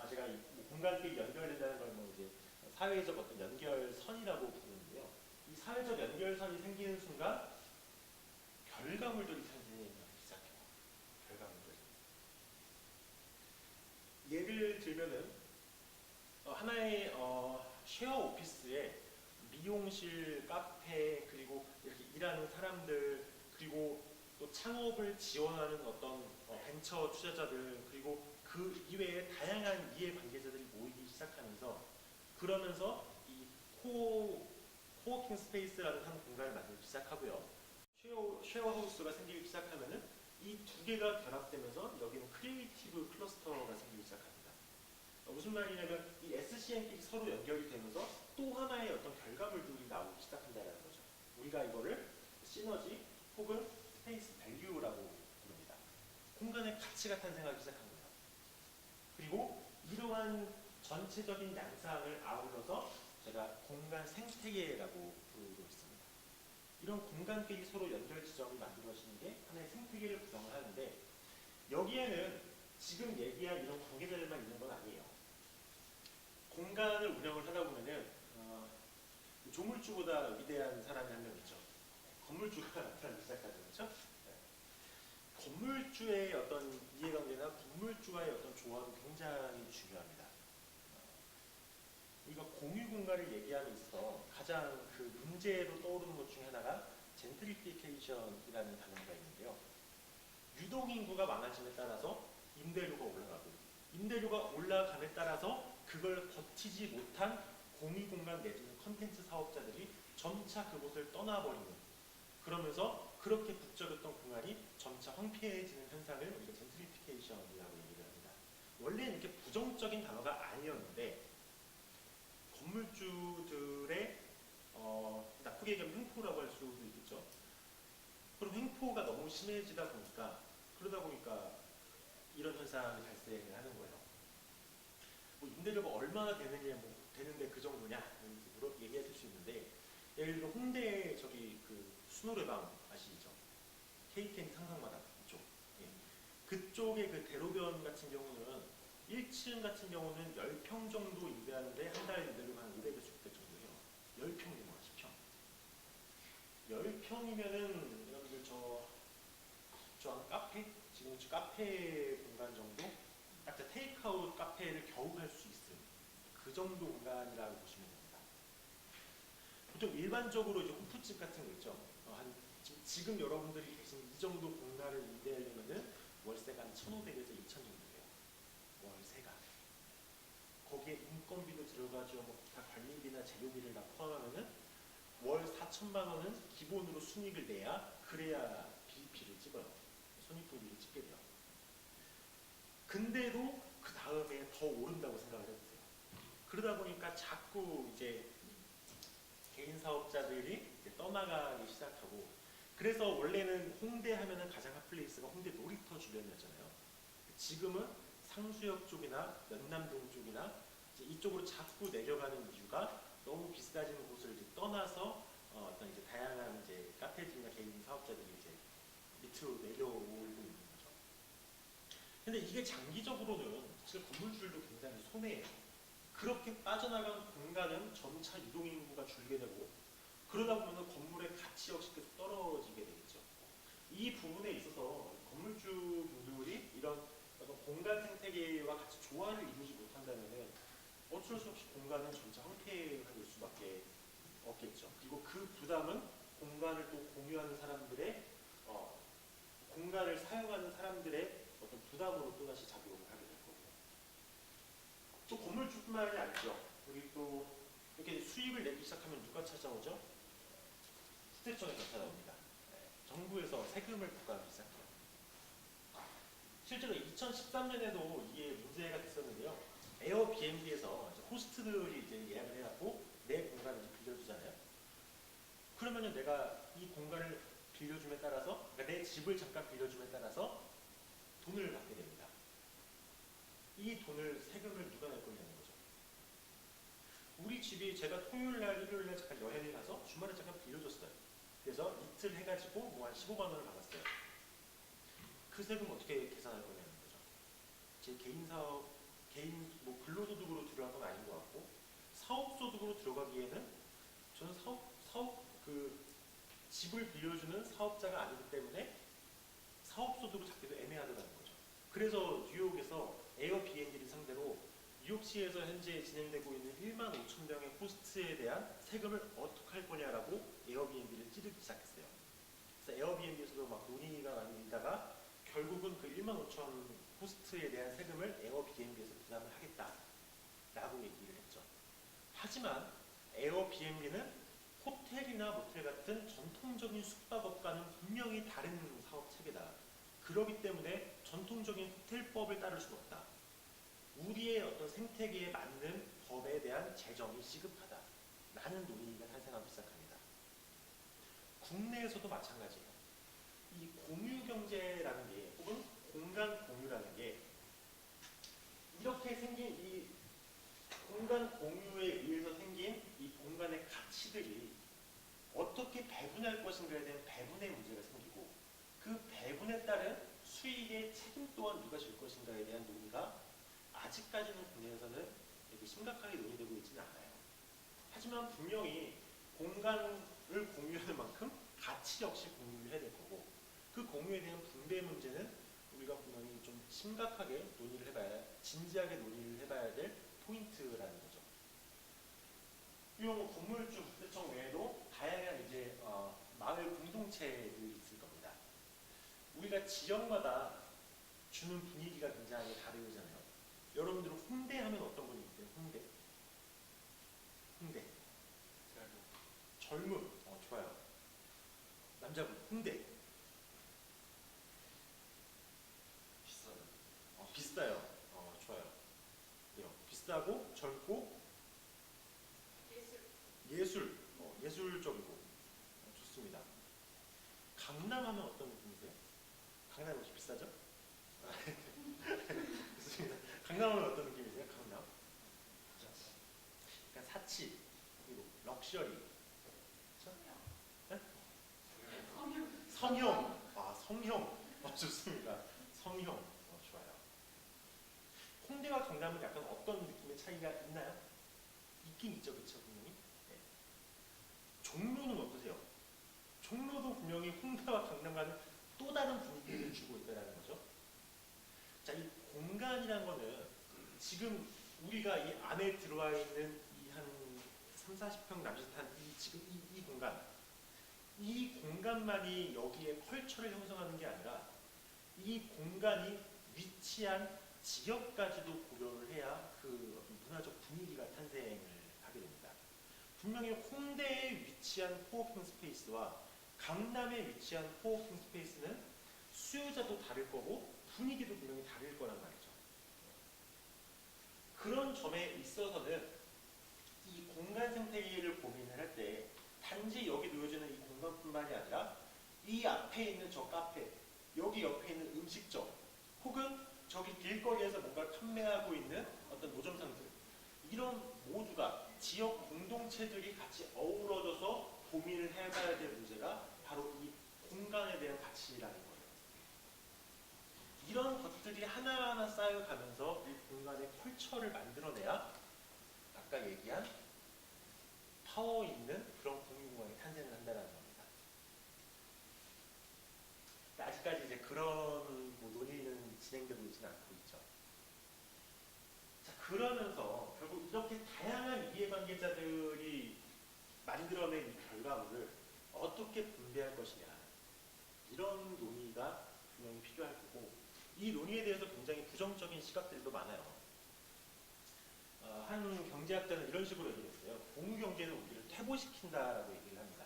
제가 이 공간끼리 연결된다는 걸 뭐 이제 사회적 어떤 연결선이라고 부르는데요. 이 사회적 연결선이 생기는 순간 결과물들이 생기기 시작해요. 결과물들. 예를 들면은 하나의 쉐어 오피스에 미용실, 카페 그리고 이렇게 일하는 사람들 그리고 또 창업을 지원하는 어떤 벤처 투자자들 그리고 그 이외에 다양한 이해 관계자들이 모이기 시작하면서 그러면서 이 코워킹 스페이스라는 한 공간을 만들기 시작하고요. 쉐어하우스가 생기기 시작하면은 이 두 개가 결합되면서 여기는 크리에이티브 클러스터가 생기기 시작합니다. 무슨 말이냐면 이 SCN끼리 서로 연결이 되면서 또 하나의 어떤 결과물들이 나오기 시작한다는 거죠. 우리가 이거를 시너지 혹은 스페이스 밸류라고 부릅니다. 공간의 가치가 탄생하기 시작한 거예요. 그리고 이러한 전체적인 양상을 아울러서 제가 공간 생태계라고 부르고 있습니다. 이런 공간끼리 서로 연결 지점이 만들어지는 게 하나의 생태계를 구성을 하는데 여기에는 지금 얘기한 이런 관계자들만 있는 건 아니에요. 공간을 운영을 하다 보면은 조물주보다 위대한 사람이 한 명 있죠. 건물주가 나타나기 시작하죠. 그렇죠? 건물주의 어떤 이해관계나 건물주와의 어떤 조합이 굉장히 중요합니다. 우리가 공유 공간을 얘기함에 있어서 가장 그 문제로 떠오르는 것 중에 하나가 젠트리피케이션이라는 단어가 있는데요. 유동인구가 많아짐에 따라서 임대료가 올라가고 임대료가 올라감에 따라서 그걸 버티지 못한 공유 공간 내지는 컨텐츠 사업자들이 점차 그곳을 떠나버리는 그러면서 그렇게 북적였던 공간이 점차 황폐해지는 현상을 우리가 젠트리피케이션이라고 얘기를 합니다. 원래는 이렇게 부정적인 단어가 아니었는데 건물주들의 나쁘게 얘기하면 횡포라고 할 수도 있겠죠. 그럼 횡포가 너무 심해지다 보니까 그러다 보니까 이런 현상이 발생을 하는 거예요. 뭐 임대료가 얼마나 되느냐, 뭐 되는데 그 정도냐 이렇게 얘기하실 수 있는데 예를 들어 홍대 저기 그 수노래방 아시죠? KTN 상상마당 이쪽. 예. 그쪽의 그 대로변 같은 경우는 1층 같은 경우는 10평 정도 임대하는데 한 달 임대료가 한 500에서 600 정도 해요. 10평이면 10평. 10평이면은 여러분들 저 카페? 지금 카페 공간 정도? 딱 테이크아웃 카페를 겨우 할 수 있을 그 정도 공간이라고 보시면 됩니다. 보통 일반적으로 이제 호프집 같은 거 있죠. 지금 여러분들이 계신 이 정도 공간을 임대하려면은 월세가 한 1,500에서 2,000 정도 돼요. 월세가. 거기에 인건비도 들어가죠. 뭐 기타 관리비나 재료비를 다 포함하면은 월 4천만 원은 기본으로 순이익을 내야 그래야 BEP를 찍어요. 손익분기를 찍게 돼요. 근데도 그 다음에 더 오른다고 생각을 해보세요. 그러다 보니까 자꾸 이제 개인 사업자들이 이제 떠나가기 시작하고 그래서 원래는 홍대 하면은 가장 핫플레이스가 홍대 놀이터 주변이었잖아요. 지금은 상수역 쪽이나 연남동 쪽이나 이쪽으로 자꾸 내려가는 이유가 너무 비싸진 곳을 이제 떠나서 어떤 이제 다양한 이제 카페들이나 개인 사업자들이 이제 밑으로 내려오고 있는 거죠. 근데 이게 장기적으로는 사실 건물주들도 굉장히 손해예요. 그렇게 빠져나간 공간은 점차 유동인구가 줄게 되고 그러다 보면 건물의 가치 역시 계속 떨어지게 되겠죠. 이 부분에 있어서 건물주분들이 이런 어떤 공간 생태계와 같이 조화를 이루지 못한다면 어쩔 수 없이 공간은 점차 황폐해질 수밖에 없겠죠. 그리고 그 부담은 공간을 또 공유하는 사람들의 공간을 사용하는 사람들의 어떤 부담으로 또다시 작용을 하게 될 거고요. 또 건물주뿐만이 아니죠. 우리 또 이렇게 수익을 내기 시작하면 누가 찾아오죠? 시세청에서 찾아옵니다. 정부에서 세금을 부과하기 시작해요. 실제로 2013년에도 이게 문제가 됐었는데요. 에어비앤비에서 호스트들이 이제 예약을 해갖고 내 공간을 빌려주잖아요. 그러면은 내가 이 공간을 빌려줌에 따라서, 그러니까 내 집을 잠깐 빌려줌에 따라서 돈을 받게 됩니다. 이 돈을 세금을 누가 낼 거냐는 거죠. 우리 집이 제가 토요일날, 일요일날 잠깐 여행을 가서 주말에 잠깐 빌려줬어요. 그래서 이틀 해가지고 뭐 한 15만 원을 받았어요. 그 세금 어떻게 계산할 거냐는 거죠. 제 개인 사업, 개인 뭐 근로소득으로 들어간 건 아닌 것 같고 사업소득으로 들어가기에는 저는 사업 그 집을 빌려주는 사업자가 아니기 때문에 사업소득으로 잡기도 애매하다는 거죠. 그래서 뉴욕에서 에어비앤비를 상대로 뉴욕시에서 현재 진행되고 있는 1만 5천 명의 호스트에 대한 세금을 어떻게 할 거냐라고 에어비앤비를 찌르기 시작했어요. 그래서 에어비앤비에서도 막 논의가 많이 일다가 결국은 그 1만 5천 호스트에 대한 세금을 에어비앤비에서 부담을 하겠다라고 얘기를 했죠. 하지만 에어비앤비는 호텔이나 모텔 같은 전통적인 숙박업과는 분명히 다른 사업 체계다. 그렇기 때문에 전통적인 호텔법을 따를 수가 없다. 우리의 어떤 생태계에 맞는 법에 대한 재정이 시급하다. 라는 논의가 탄생하기 시작합니다. 국내에서도 마찬가지예요. 이 공유경제라는 게 혹은 공간 공유라는 게 이렇게 생긴 이 공간 공유에 의해서 생긴 이 공간의 가치들이 어떻게 배분할 것인가에 대한 배분의 문제가 생기고 그 배분에 따른 수익의 책임 또한 누가 질 것인가에 대한 논의가 아직까지는 국내에서는 이렇게 심각하게 논의되고 있지는 않아요. 하지만 분명히 공간을 공유하는 만큼 가치 역시 공유를 해야 될 거고 그 공유에 대한 분배 문제는 우리가 분명히 좀 심각하게 논의를 해봐야 진지하게 논의를 해봐야 될 포인트라는 거죠. 이런 건물주 주택청 외에도 다양한 이제 마을 공동체들이 있을 겁니다. 우리가 지역마다 주는 분위기가 굉장히 다르잖아요. 여러분들은 홍대 하면 어떤 분이 있어요? 홍대. 홍대. 젊음. 좋아요. 남자분. 홍대. 비싸요. 비싸요. 좋아요. 그래요. 비싸고 젊고 예술. 예술적이고 좋습니다. 강남 하면 어떤 느낌이세요? 강남 혹시 비싸죠? 좋습니다. 강남 하면 어떤 느낌이세요? 강남? 약간 사치 그리고 럭셔리. 네? 성형. 성형. 좋습니다. 성형. 좋아요. 홍대와 강남은 약간 어떤 느낌의 차이가 있나요? 있긴 있죠, 그쵸, 분명히. 네. 종로는 어떠세요? 종로도 분명히 홍대와 강남과는 또 다른 분위기를 주고 있다는 거죠. 자, 이 공간이라는 거는 지금 우리가 이 안에 들어와 있는 이 한 3, 40평 남짓한 지금 이 공간, 이 공간만이 여기에 컬처를 형성하는 게 아니라 이 공간이 위치한 지역까지도 고려를 해야 그 문화적 분위기가 탄생을 하게 됩니다. 분명히 홍대에 위치한 코워킹 스페이스와 강남에 위치한 코워킹 스페이스는 수요자도 다를 거고 분위기도 분명히 다를 거란 말이죠. 그런 점에 있어서는 이 공간 생태계를 고민을 할 때 단지 여기 놓여지는 이 공간뿐만이 아니라 이 앞에 있는 저 카페, 여기 옆에 있는 음식점, 혹은 저기 길거리에서 뭔가 판매하고 있는 어떤 노점상들, 이런 모두가 지역 공동체들이 같이 어우러져서 고민을 해봐야 될 문제가 바로 이 공간에 대한 가치라는 거예요. 이런 것들이 하나하나 쌓여가면서 이 공간의 컬처를 만들어내야 아까 얘기한 파워 있는 그런 공유공간이 탄생을 한다는 겁니다. 아직까지 이제 그런 논의는 진행되고 있지는 않고 있죠. 자, 그러면서 결국 이렇게 다양한 이해관계자들이 만들어낸 이 결과물을 어떻게 분배할 것이냐, 이런 논의가 분명히 필요할 거고, 이 논의에 대해서 굉장히 부정적인 시각들도 많아요. 한 경제학자는 이런 식으로 얘기를 했어요. 공유경제는 우리를 퇴보시킨다라고 얘기를 합니다.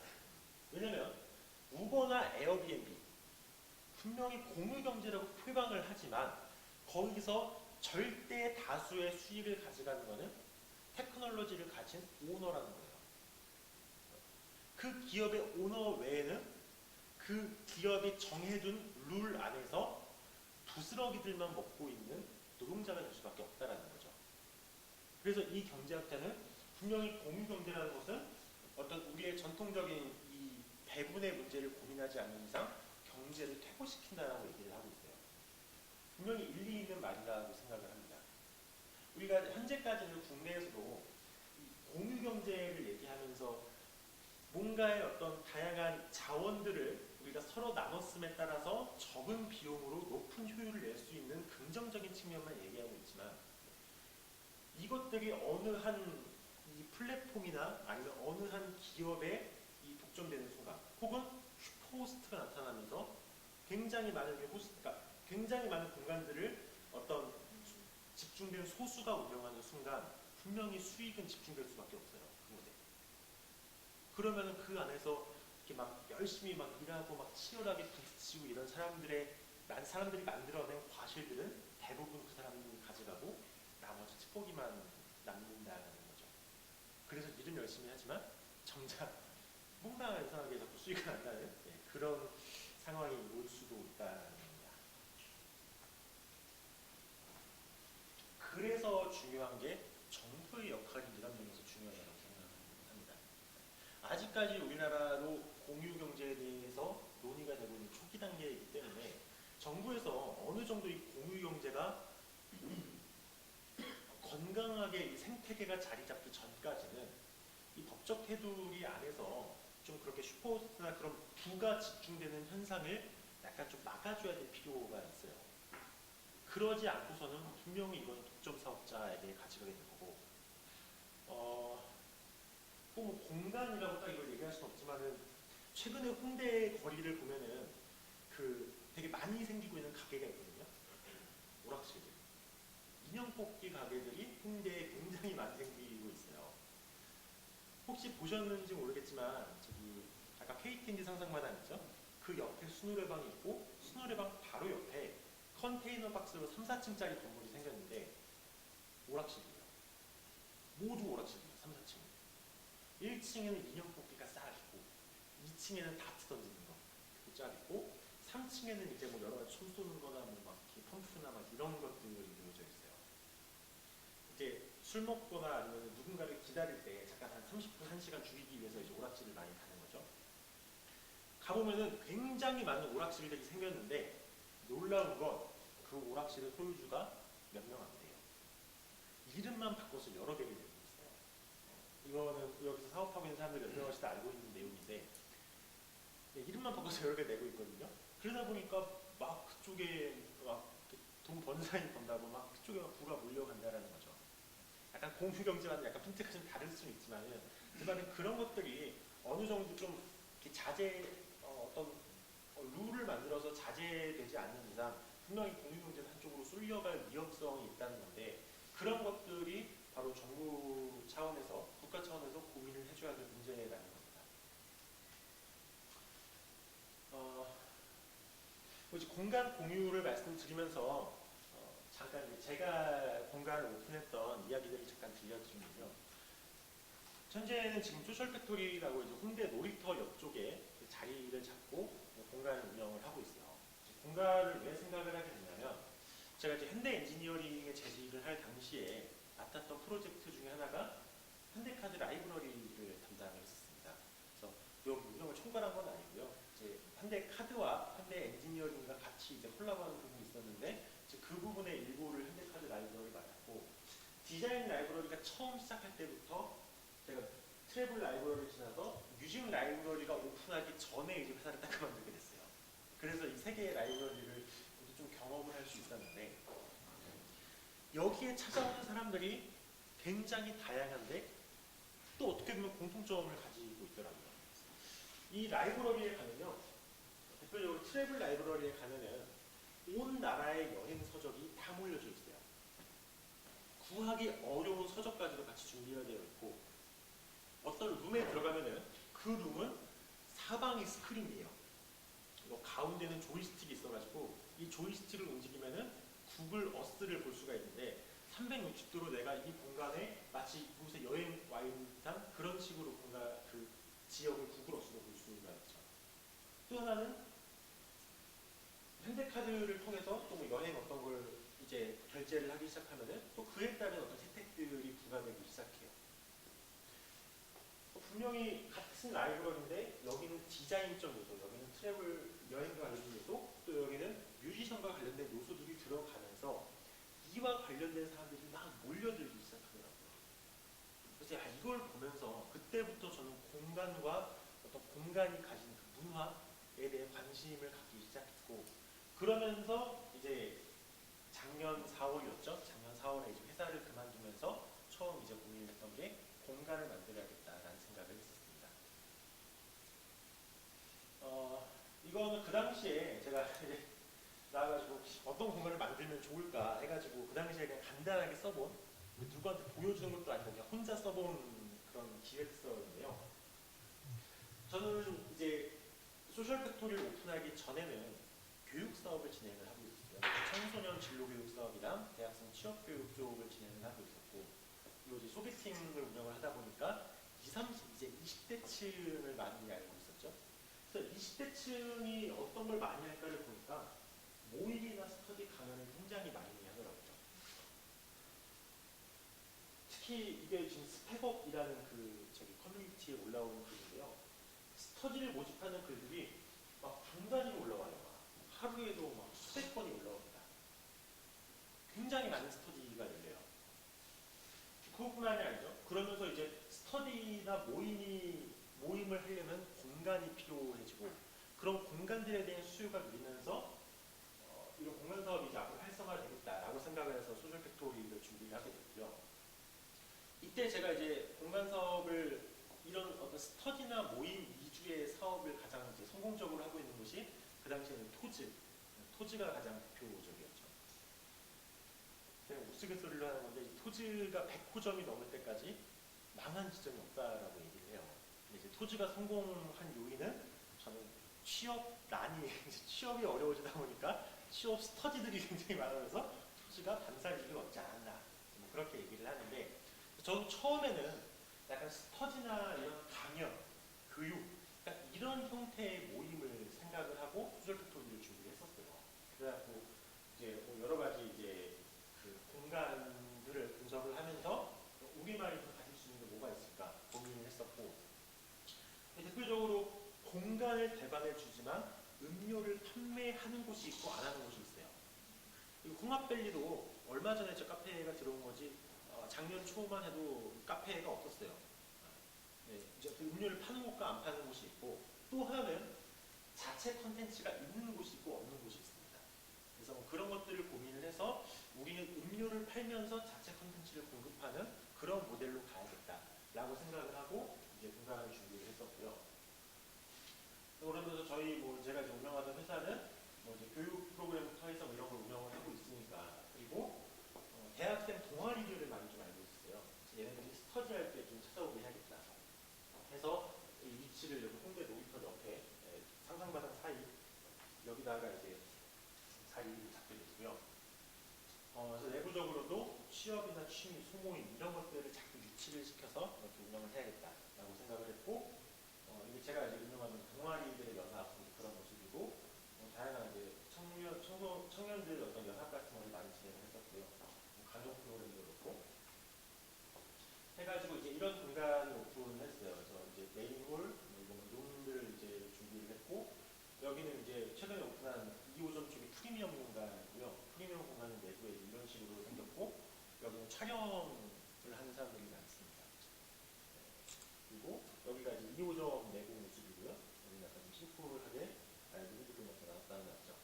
왜냐면 우버나 에어비앤비, 분명히 공유경제라고 표방을 하지만 거기서 절대 다수의 수익을 가져가는 것은 테크놀로지를 가진 오너라는 거예요. 그 기업의 오너 외에는 그 기업이 정해둔 룰 안에서 부스러기들만 먹고 있는 노동자가 될 수밖에 없다는 거죠. 그래서 이 경제학자는 분명히 공유경제라는 것은 어떤 우리의 전통적인 이 배분의 문제를 고민하지 않는 이상 경제를 퇴보시킨다라고 얘기를 하고 있어요. 분명히 일리 있는 말이라고 생각을 합니다. 우리가 현재까지는 국내에서도 공유경제를 얘기하면서 뭔가의 어떤 다양한 자원들을 우리가 서로 나눴음에 따라서 적은 비용으로 높은 효율을 낼 수 있는 긍정적인 측면만 얘기하고 있지만 이것들이 어느 한 이 플랫폼이나 아니면 어느 한 기업에 이 독점되는 순간 혹은 슈퍼호스트가 나타나면서 굉장히 많은 호스트가 굉장히 많은 공간들을 어떤 집중된 소수가 운영하는 순간 분명히 수익은 집중될 수밖에 없어요. 그곳에. 그러면 그 안에서 이렇게 막 열심히 막 일하고 막 치열하게 부딪히고 이런 사람들이 만들어낸 과실들은 대부분 그 사람들이 가져가고 나머지 찌꺼기만 남는다는 거죠. 그래서 일은 열심히 하지만 정작 뭔가 이상하게 자꾸 수익이 안 나는 그런 상황이 올 수도 있다는 겁니다. 그래서 중요한 게 정부의 역할이 이런 면에서 중요하다고 생각합니다. 아직까지 우리나라도 공유경제에 대해서 논의가 되고 있는 초기 단계이기 때문에 정부에서 어느 정도 이 공유경제가 건강하게 이 생태계가 자리 잡기 전까지는 이 법적 테두리 안에서 좀 그렇게 슈퍼호스트나 그런 부가 집중되는 현상을 약간 좀 막아줘야 될 필요가 있어요. 그러지 않고서는 분명히 이건 독점 사업자에게 가치가 되는 거고, 꼭 공간이라고 딱 이걸 얘기할 수는 없지만은 최근에 홍대 거리를 보면은 그 되게 많이 생기고 있는 가게가 있거든요. 오락실들. 인형 뽑기 가게들이 홍대에 굉장히 많이 생기고 있어요. 혹시 보셨는지 모르겠지만 저기 아까 KTNG 상상마당 있죠? 그 옆에 수노래방이 있고 수노래방 바로 옆에 컨테이너 박스로 3, 4층짜리 건물이 생겼는데 오락실이에요. 모두 오락실이에요. 3, 4층. 1층에는 인형 뽑기가 싹 있고 2층에는 다트 던지는 거 쫙 있고 3층에는 이제 뭐 여러 가지 총 쏘는 거나 뭐막 펌프나 막 이런 것들이 이루어져 있어요. 이제 술 먹거나 아니면 누군가를 기다릴 때 잠깐 한 30분, 1시간 줄이기 위해서 이제 오락실을 많이 가는 거죠. 가보면은 굉장히 많은 오락실들이 생겼는데 놀라운 건 그 오락실의 소유주가 몇 명 안 돼요. 이름만 바꿔서 여러 개를 내고 있어요. 이거는 여기서 사업하고 있는 사람들 몇 명씩 다 알고 있는 내용인데 이름만 바꿔서 여러 개 내고 있거든요. 그러다 보니까 막 그쪽에 막 돈 번 사람이 번다고 막 그쪽에 막 부가 몰려간다라는 거죠. 약간 공유 경제와는 약간 핀트가 좀 다를 수는 있지만은 그만은 그런 것들이 어느 정도 좀 이렇게 어떤 룰을 만들어서 자제되지 않는 이상 분명히 공유 경제는 한쪽으로 쏠려갈 위험성이 있다는 건데 그런 것들이 바로 정부 차원에서 국가 차원에서 고민을 해줘야 될 문제라는 겁니다. 이제 공간 공유를 말씀드리면서 잠깐 이제 제가 공간을 오픈했던 이야기들을 잠깐 들려드리면요. 현재는 지금 소셜 팩토리라고 이제 홍대 놀이터 옆쪽에 자리를 잡고 공간 운영을 하고 있어요. 공간을 왜 생각을 하게 됐냐면 제가 이제 현대 엔지니어링에 재직을 할 당시에 맡았던 프로젝트 중에 하나가 현대카드 라이브러리를 담당을 했었습니다. 그래서 여기 운영을 총괄한 건 아니고요. 이제 현대카드와 현대 엔지니어링과 같이 이제 콜라보하는 부분이 있었는데 이제 그 부분의 일부를 현대카드 라이브러리 맡았고 디자인 라이브러리가 처음 시작할 때부터 제가 트래블 라이브러리를 지나서 뮤직 라이브러리가 오픈하기 전에 이제 회사를 딱 그만두게 됐어요. 그래서 이 세 개의 라이브러리를 좀 경험을 할 수 있었는데 여기에 찾아오는 사람들이 굉장히 다양한데 또 어떻게 보면 공통점을 가지고 있더라고요. 이 라이브러리에 가면요. 대표적으로 트래블 라이브러리에 가면은 온 나라의 여행 서적이 다 몰려져 있어요. 구하기 어려운 서적까지도 같이 준비가 되어 있고 어떤 룸에 들어가면은 그 룸은 사방이 스크린이에요. 가운데는 조이스틱이 있어가지고 이 조이스틱을 움직이면은 구글 어스를 볼 수가 있는데 360도로 내가 이 공간에 마치 이곳에 여행 와 있는 듯한 그런 식으로 공간 그 지역을 구글 어스로 볼 수가 있죠. 또 하나는 현대카드를 통해서 또 뭐 여행 어떤 걸 이제 결제를 하기 시작하면은 또 그에 따른 어떤 혜택들이 부과되기 시작해요. 분명히 같은 라이브러리인데 여기는 디자인적 요소, 여기는 트래블 여행과 관련된 요소, 또 여기는 뮤지션과 관련된 요소들이 들어가면서 이와 관련된 사람들이 막 몰려들기 시작하더라고요. 그래서 이걸 보면서 그때부터 저는 공간과 어떤 공간이 가진 그 문화에 대해 관심을 갖기 시작했고 그러면서 이제 작년 4월이었죠. 작년 4월에 이제 회사를 그만두면서 처음 이제 고민을 했던 게 공간을 만들어야겠다라는 생각을 했었습니다. 이거는 그 당시에 제가 이제 나와가지고 어떤 공간을 만들면 좋을까 해가지고 그 당시에 그냥 간단하게 써본 누구한테 보여주는 것도 아니고 그냥 혼자 써본 그런 기획서인데요. 저는 이제 소셜 팩토리를 오픈하기 전에는 교육 사업을 진행을 하고 있었어요. 청소년 진로 교육 사업이랑 대학생 취업 교육 쪽을 진행을 하고 있었고, 그리고 이제 소개팅을 운영을 하다 보니까 이제 20대층을 많이 알고 있었죠. 그래서 20대층이 어떤 걸 많이 할까를 보니까 모의나 스터디 강연을 굉장히 많이 하더라고요. 특히 이게 지금 스펙업이라는 그 저기 커뮤니티에 올라오는 글인데요. 스터디를 모집하는 글들이 막 분단위로 올라와요. 막. 하루에도 막 수백 건이 올라옵니다. 굉장히 많은 스터디가 열려요. 그것뿐만이 아니죠. 그러면서 이제 스터디나 모임을 하려면 공간이 필요해지고, 그런 공간들에 대한 수요가 늘면서 이런 공간 사업이 이제 앞으로 활성화되겠다라고 생각을 해서 소셜 팩토리를 준비를 하게 됐고요. 이때 제가 이제 공간 사업을 이런 어떤 스터디나 모임 위주의 사업을 가장 이제 성공적으로 하고 있는 곳이 그 당시에는 토즈가 가장 대표적이었죠. 제가 우스갯소리로 하는 건데 이 토즈가 100호점이 넘을 때까지 망한 지점이 없다라고 얘기를 해요. 근데 이제 토즈가 성공한 요인은 저는 취업난이 취업이 어려워지다 보니까 취업 스터디들이 굉장히 많아져서 토즈가 반사이익을 얻지 않았나, 뭐 그렇게 얘기를 하는데, 저도 처음에는 약간 스터디나 이런 강연, 교육, 그러니까 이런 형태의 모임을 생각을 하고 소셜 팩토리를 준비를 했었어요. 그래갖고 이제 뭐 여러 가지 이제 그 공간들을 분석을 하면서 우리말이 좀 가질 수 있는 게 뭐가 있을까 고민을 했었고, 대표적으로 공간을 대관해 주지만 음료를 판매하는 곳이 있고 안 하는 곳이 있어요. 그리고 홍합밸리도 얼마 전에 저 카페가 들어온 거지, 작년 초만 해도 카페가 없었어요. 네, 이제 그 음료를 파는 곳과 안 파는 곳이 있고, 또 하나는 자체 컨텐츠가 있는 곳이 있고 없는 곳이 있습니다. 그래서 뭐 그런 것들을 고민을 해서 우리는 음료를 팔면서 자체 컨텐츠를 공급하는 그런 모델로 가야겠다라고 생각을 하고 이제 공간을 준비를 했었고요. 그러면서 저희 뭐 제가 이제 운영하던 회사는 뭐 이제 교육 프로그램부터 해서 뭐 이런 걸 운영을 하고 있으니까, 그리고 대학생 동아리들을 많이 좀 알고 있어요. 얘네들이 스터디할 때 좀 찾아오게 해야겠다 해서 이 위치를 여기 홍대 놀이터 옆에 상상마당 사이 여기다가 이제 자리를 잡게 됐고요. 그래서 내부적으로도 취업이나 취미, 소모임 이런 것들을 자꾸 유치를 시켜서 이렇게 운영을 해야겠다라고 생각을 했고, 이게 제가 이제 운영하는 동아리들의 연합 그런 모습이고, 다양한 이제 청년들 어떤 연합 같은 걸 많이 진행을 했었고요. 간호 프로그램도 그렇고 해가지고 이제 이런 공간을 오픈을 했어요. 그래서 이제 메인홀, 룸들을 이제 준비를 했고, 여기는 이제 최근에 오픈한 2호점 쪽이 프리미엄 공간이고요. 프리미엄 공간은 내부에 이런 식으로 생겼고, 여기는 촬영을 하는 사람들이 많습니다. 그리고 여기가 이제 2호점 내부 모습이고요. 여기는 약간 좀 심플하게 누구들이 먼저 나왔다는 거죠.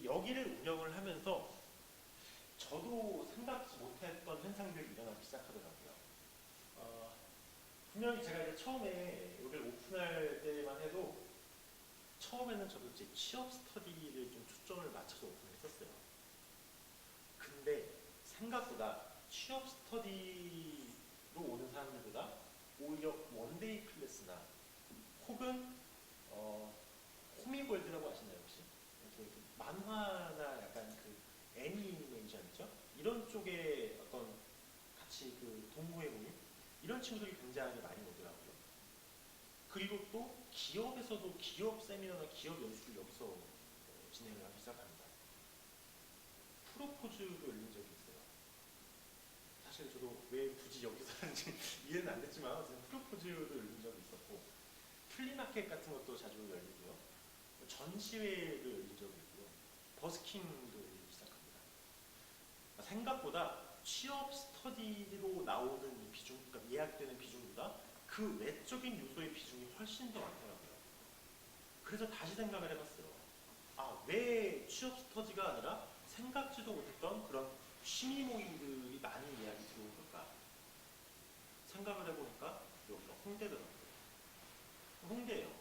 여기를 운영을 하면서 저도 생각지 못했던 현상들이 일어나기 시작하더라고요. 분명히 제가 이제 처음에 여기를 오픈할 때만 해도 처음에는 저도 이제 취업 스터디를 좀 초점을 맞춰서 오픈했었어요. 근데 생각보다 취업 스터디로 오는 사람들보다 오히려 원데이 클래스나 혹은 코미골드라고 아시나요 혹시? 이렇게 그 만화나 약간 그 애니메이션이죠? 이런 쪽에 어떤 같이 그 동호회 모임 이런 친구들이 굉장히 많이 오더라고요. 그리고 또 기업에서도 기업 세미나나 기업 연수를 여기서 진행을 하기 시작합니다. 프로포즈도 열린 적이 있어요. 사실 저도 왜 굳이 여기서 하는지 이해는 안 됐지만 어쨌든 프로포즈도 열린 적이 있었고, 플리마켓 같은 것도 자주 열리고요. 전시회도 열린 적이 있고요. 버스킹도 열리기 시작합니다. 생각보다 취업 스터디로 나오는 이 비중, 그러니까 예약되는 비중보다 그 외적인 요소의 비중이 훨씬 더 많더라고요. 그래서 다시 생각을 해봤어요. 왜 취업 스터디가 아니라 생각지도 못했던 그런 취미 모임들이 많이 예약이 들어온 걸까? 생각을 해보니까 여기가 홍대더라고요. 홍대예요.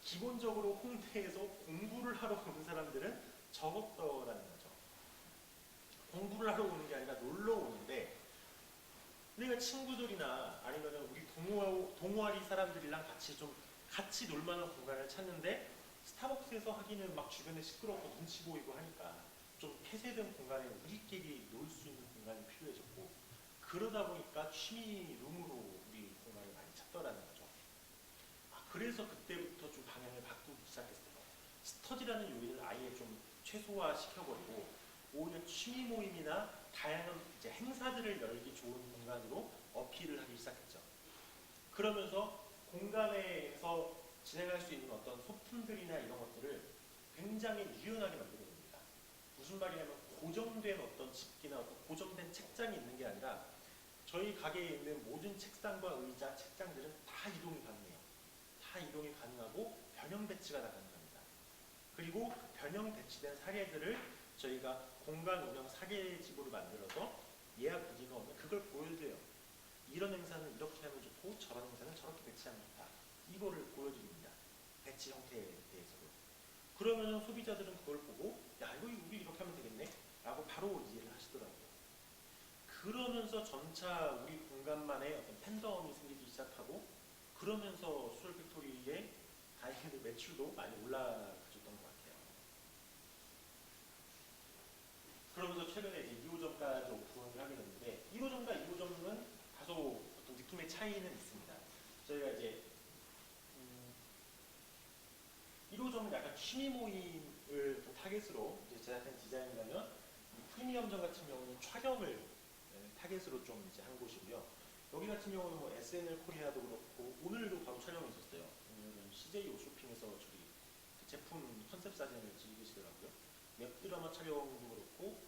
기본적으로 홍대에서 공부를 하러 오는 사람들은 적었더라는 거죠. 공부를 하러 오는 게 아니라 놀러 오는데, 우리가 친구들이나 아니면 우리 동아리 사람들이랑 같이 놀만한 공간을 찾는데 스타벅스에서 하기는 막 주변에 시끄럽고 눈치 보이고 하니까 좀 폐쇄된 공간에 우리끼리 놀 수 있는 공간이 필요해졌고, 그러다 보니까 취미 룸으로 우리 공간을 많이 찾더라는 거죠. 그래서 그때부터 좀 방향을 바꾸기 시작했어요. 스터디라는 요인을 아예 좀 최소화 시켜버리고 오히려 취미 모임이나 다양한 이제 행사들을 열기 좋은 공간으로 어필을 하기 시작했죠. 그러면서 공간에서 진행할 수 있는 어떤 소품들이나 이런 것들을 굉장히 유연하게 만들어냅니다. 무슨 말이냐면 고정된 어떤 집기나 어떤 고정된 책장이 있는 게 아니라 저희 가게에 있는 모든 책상과 의자, 책장들은 다 이동이 가능해요. 다 이동이 가능하고 변형 배치가 다 가능합니다. 그리고 그 변형 배치된 사례들을 저희가 공간 운영 사계집으로 만들어서 예약 문의가 오면 그걸 보여드려요. 이런 행사는 이렇게 하면 좋고 저런 행사는 저렇게 배치하면 좋다. 이거를 보여드립니다. 배치 형태에 대해서도. 그러면 소비자들은 그걸 보고 야 이거 우리 이렇게 하면 되겠네 라고 바로 이해를 하시더라고요. 그러면서 점차 우리 공간만의 어떤 팬덤이 생기기 시작하고, 그러면서 수월 팩토리의 다행히도 매출도 많이 올라가줬던 것 같아요. 그러면서 최근에 이제 2호점까지 오픈을 하게 됐는데 1호점과 2호점은 다소 어떤 느낌의 차이는 있습니다. 저희가 이제 1호점은 약간 취미 모임을 좀 타겟으로 이제 제작한 디자인이라면, 프리미엄점 같은 경우는 촬영을 타겟으로 좀 이제 한 곳이고요. 여기 같은 경우는 뭐 SNL 코리아도 그렇고 오늘도 바로 촬영이 있었어요. 오늘은 CJ 오쇼핑에서 저기 그 제품 컨셉 사진을 찍으시더라고요. 웹드라마 촬영도 그렇고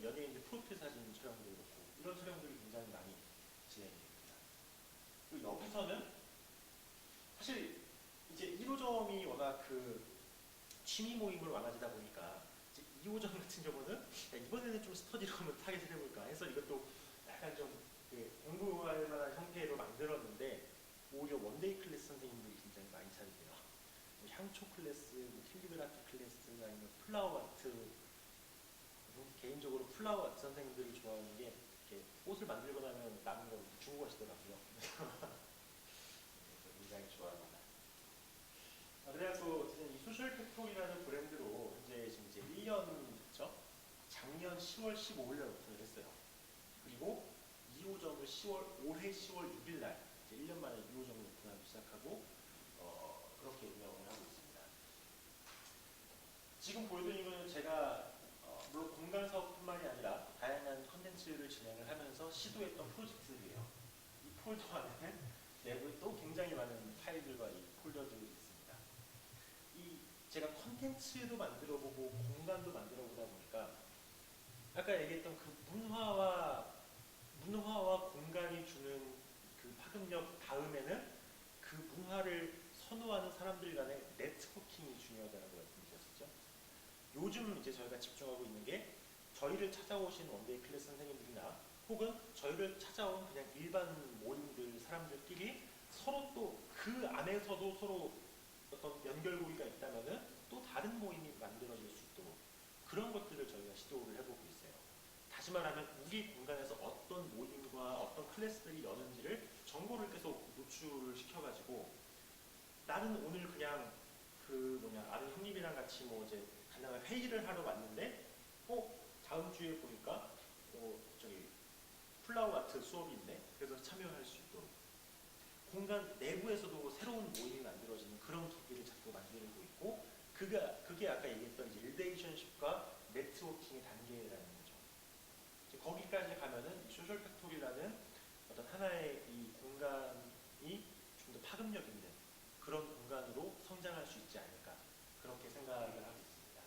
연예인들 프로필 사진 촬영도 그렇고 이런 촬영들이 굉장히 많이 진행이 됩니다. 그리고 여기서는 사실 이제 1호점이 워낙 그 취미 모임을 원하시다 보니까 이제 2호점 같은 경우는 야, 이번에는 좀 스터디로 한번 타겟을 해볼까 해서 이것도 약간 좀 그 공부할 만한 형태로 만들었는데 오히려 원데이 클래스 선생님들이 굉장히 많이 찾으세요. 뭐 향초 클래스, 뭐 캘리그라피 클래스, 아니면 플라워 아트. 개인적으로 플라워 아트 선생님들이 좋아하는 게 이렇게 꽃을 만들고 나면 남은 걸 주고 가시더라고요. 굉장히 좋아합니다. 그래서 어쨌든 이 소셜 팩토리라는 브랜드로 현재 지금 이제 1년 됐죠. 작년 10월 15일 날 오픈을 했어요. 그리고 2호점을 올해 10월 6일 날 이제 1년 만에 2호점을 오픈하기 시작하고 그렇게 운영을 하고 있습니다. 지금 보여드린 거는 제가 물론 공간 사업뿐만이 아니라 다양한 컨텐츠를 진행을 하면서 시도했던 프로젝트들이에요. 이 폴더 안에는 내부에 또 굉장히 많은 파일들과 이 폴더들이 있습니다. 이 제가 컨텐츠도 만들어보고 공간도 만들어보다 보니까 아까 얘기했던 그 문화와 공간이 주는 그 파급력 다음에는 그 문화를 선호하는 사람들 간의 네트워킹이 중요하다고 말씀드렸었죠. 요즘 이제 저희가 집중하고 있는 게 저희를 찾아오신 원데이 클래스 선생님들이나 혹은 저희를 찾아온 그냥 일반 모임들 사람들끼리 서로 또 그 안에서도 서로 어떤 연결고리가 있다면은 또 다른 모임이 만들어질 수 있도록 그런 것들을 저희가 시도를 해보고 있어요. 다시 말하면 우리 공간에서 어떤 모임과 어떤 클래스들이 여는지를 정보를 계속 노출을 시켜가지고 나는 오늘 그냥 아는 형님이랑 같이 뭐 이제 간단한 회의를 하러 왔는데 다음 주에 보니까 저기 플라워 아트 수업이 있네. 그래서 참여할 수 있도록 공간 내부에서도 새로운 모임이 만들어지는 그런 계기를 자꾸 만들고 있고, 그게 아까 얘기했던 이제 릴레이션십과 네트워킹의 단계라는 거죠. 이제 거기까지 가면은 소셜 팩토리라는 어떤 하나의 이 공간이 좀 더 파급력 있는 그런 공간으로 성장할 수 있지 않을까, 그렇게 생각을 하고 있습니다.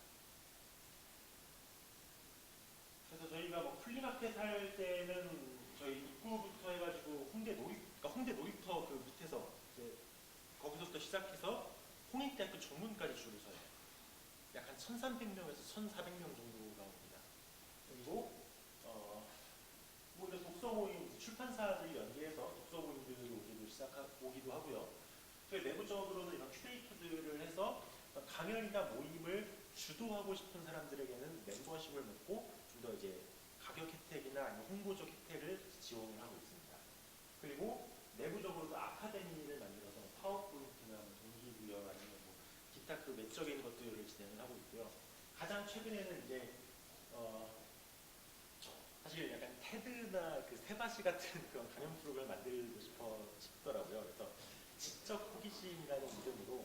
그래서 저희가 뭐 플리마켓 할 때는 저희 입구부터 해가지고 홍대 놀이터 그 밑에서 이제 거기서부터 시작해서 홍익대학교 정문까지 줄을 서요. 약 한 1,300명에서 1,400명 정도가 옵니다. 그리고 뭐 이런 독서 모임, 출판사들이 연계해서 독서 모임들이 오기도 하고요. 저희 내부적으로는 이런 큐레이터들을 해서 강연이나 모임을 주도하고 싶은 사람들에게는 멤버십을 맺고 좀 더 이제 가격 혜택이나 아니면 홍보적 혜택을 지원을 하고 있습니다. 그리고 내부적으로도 아카데미를 만들어서 파워포인트나 뭐 동기부여 아니면 뭐 기타 그 외적인 것들을 진행을 하고 있고요. 가장 최근에는 이제 사실 약간 테드나 그 세바시 같은 그런 강연 프로그램을 만들고 싶더라고요. 그래서 지적 호기심이라는 이름으로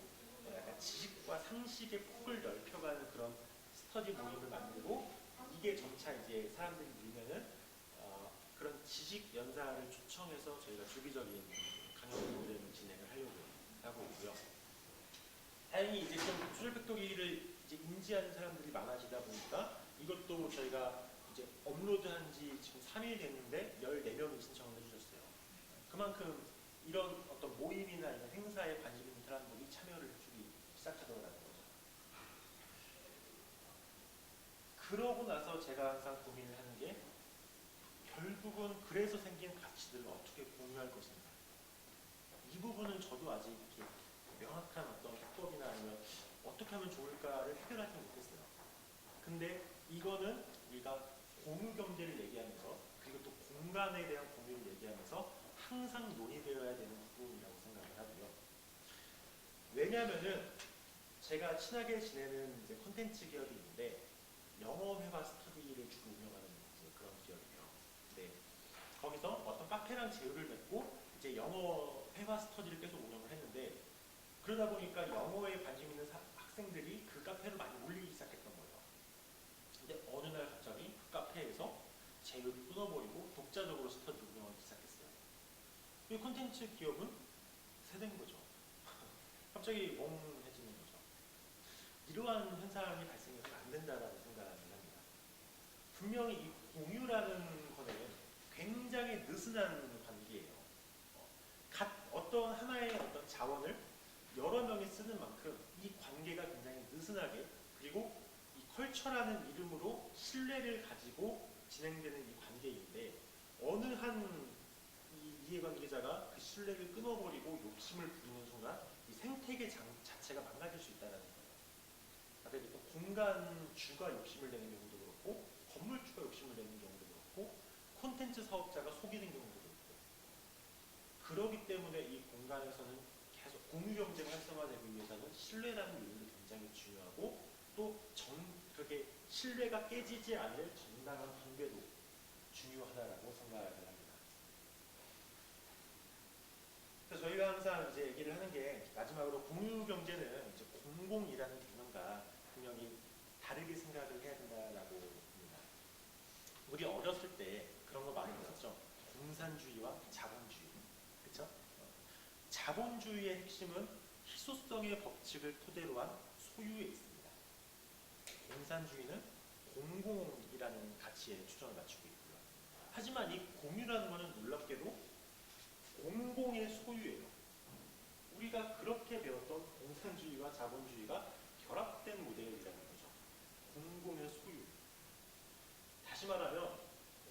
약간 지식과 상식의 폭을 넓혀가는 그런 스터디 모임을 만들고 이게 점차 이제 사람들이 늘면은 그런 지식 연사를 초청해서 저희가 주기적인 강연 프로그램을 진행을 하려고 하고 있고요. 다행히 이제 좀 수술백도기를 이제 인지하는 사람들이 많아지다 보니까 이것도 저희가 이제 업로드한 지 지금 3일 됐는데 14명이 신청을 해주셨어요. 그만큼 이런 어떤 모임이나 이런 행사에 관심 있는 사람들이 참여를 해주기 시작하더라는 거죠. 그러고 나서 제가 항상 고민을 하는 게 결국은 그래서 생긴 가치들을 어떻게 공유할 것인가. 이 부분은 저도 아직 이렇게 명확한 어떤 해법이나 아니면 어떻게 하면 좋을까를 해결하지 못했어요. 근데 이거는 우리가 공유 경제를 얘기하면서 그리고 또 공간에 대한 공유를 얘기하면서 항상 논의되어야 되는 부분이라고 생각을 하고요. 왜냐하면은 제가 친하게 지내는 이제 콘텐츠 기업이 있는데 영어 회화 스터디를 주로 운영하는 이제 그런 기업이에요. 네. 거기서 어떤 카페랑 제휴를 맺고 이제 영어 회화 스터디를 계속 운영을 했는데 그러다 보니까 영어에 관심 있는 학생들이 그 카페로 많이 몰리기 시작했던 거예요. 근데 어느 날 갑자기 그 카페에서 제휴를 끊어버리고 독자적으로 스터디를 운영하기 시작했어요. 이 콘텐츠 기업은 세된 거죠. 갑자기 멍해지는 거죠. 이러한 현상이 발생해서는 안 된다라고 생각을 합니다. 분명히 이 공유라는 거는 굉장히 느슨한 관계예요. 어떤 하나의 어떤 자원을 여러 명이 쓰는 만큼 이 관계가 굉장히 느슨하게 그리고 이 컬처라는 이름으로 신뢰를 가지고 진행되는 이 관계인데 어느 한 이해관계자가 그 신뢰를 끊어버리고 욕심을 부리는 순간 이 생태계 자체가 망가질 수 있다는 거예요. 그러니까 공간주가 욕심을 내는 경우도 그렇고 건물주가 욕심을 내는 경우도 그렇고 콘텐츠 사업자가 속이는 경우도 그렇고 그렇기 때문에 이 공간에서는 계속 공유 경쟁을 활성화되기 위해서는 신뢰라는 요인도 굉장히 중요하고 또 그렇게 신뢰가 깨지지 않을 정당한 분배도 중요하다라고 생각을 합니다. 그래서 저희가 항상 이제 얘기를 하는 게 마지막으로 공유 경제는 이제 공공이라는 개념과 분명히 다르게 생각을 해야 된다라고 봅니다. 우리 어렸을 때 그런 거 많이 들었죠. 공산주의와 자본주의, 그렇죠? 자본주의의 핵심은 희소성의 법칙을 토대로 한 소유에 있습니다. 공산주의는 공공이라는 가치에 초점을 맞추고 있고요. 하지만 이 공유라는 것은 놀랍게도 공공의 소유예요. 우리가 그렇게 배웠던 공산주의와 자본주의가 결합된 모델이라는 거죠. 공공의 소유. 다시 말하면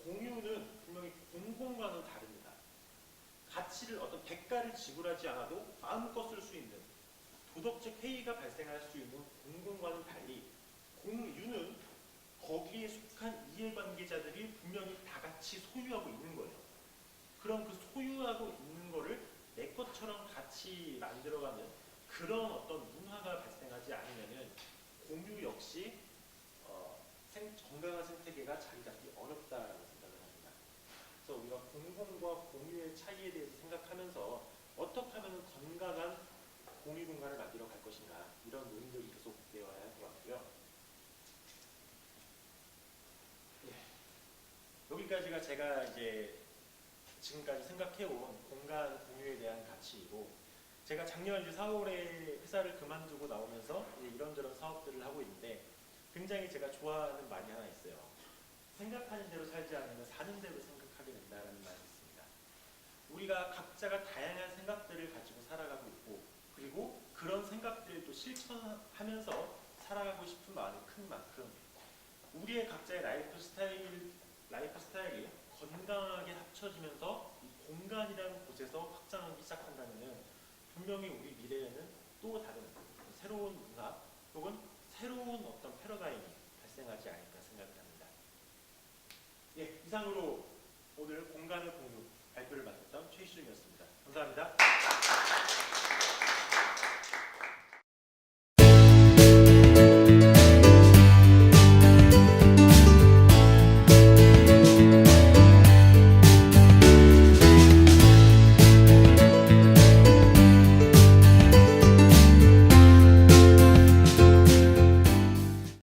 공유는 분명히 공공과는 다릅니다. 가치를 어떤 대가를 지불하지 않아도 마음껏 쓸 수 있는 도덕적 해이가 발생할 수 있는 공공과는 달리 공유는 거기에 속한 이해관계자들이 분명히 다 같이 소유하고 있는 거예요. 그럼 그 소유하고 있는 거를 내 것처럼 같이 만들어가는 그런 어떤 문화가 발생하지 않으면은 공유 역시 건강한 생태계가 자리 잡기 어렵다라고 생각을 합니다. 그래서 우리가 공공과 공유의 차이에 대해서 생각하면서 어떻게 하면 건강한 공유 공간을 만들어 갈 것인가 이런 논의들이 계속되어야 할 것 같고요. 예. 여기까지가 제가 이제 지금까지 생각해온 공간 공유에 대한 가치이고 제가 작년 4월에 회사를 그만두고 나오면서 이런저런 사업들을 하고 있는데 굉장히 제가 좋아하는 말이 하나 있어요. 생각하는 대로 살지 않으면 사는 대로 생각하게 된다는 말이 있습니다. 우리가 각자가 다양한 생각들을 가지고 살아가고 있고 그리고 그런 생각들도 실천하면서 살아가고 싶은 마음이 큰 만큼 우리의 각자의 라이프 스타일이 건강하게 합쳐지면서 이 공간이라는 곳에서 확장하기 시작한다면 분명히 우리 미래에는 또 다른 새로운 문화 혹은 새로운 어떤 패러다임이 발생하지 않을까 생각을 합니다. 예, 이상으로 오늘 공간의 공유 발표를 맡았던 최희준이었습니다. 감사합니다.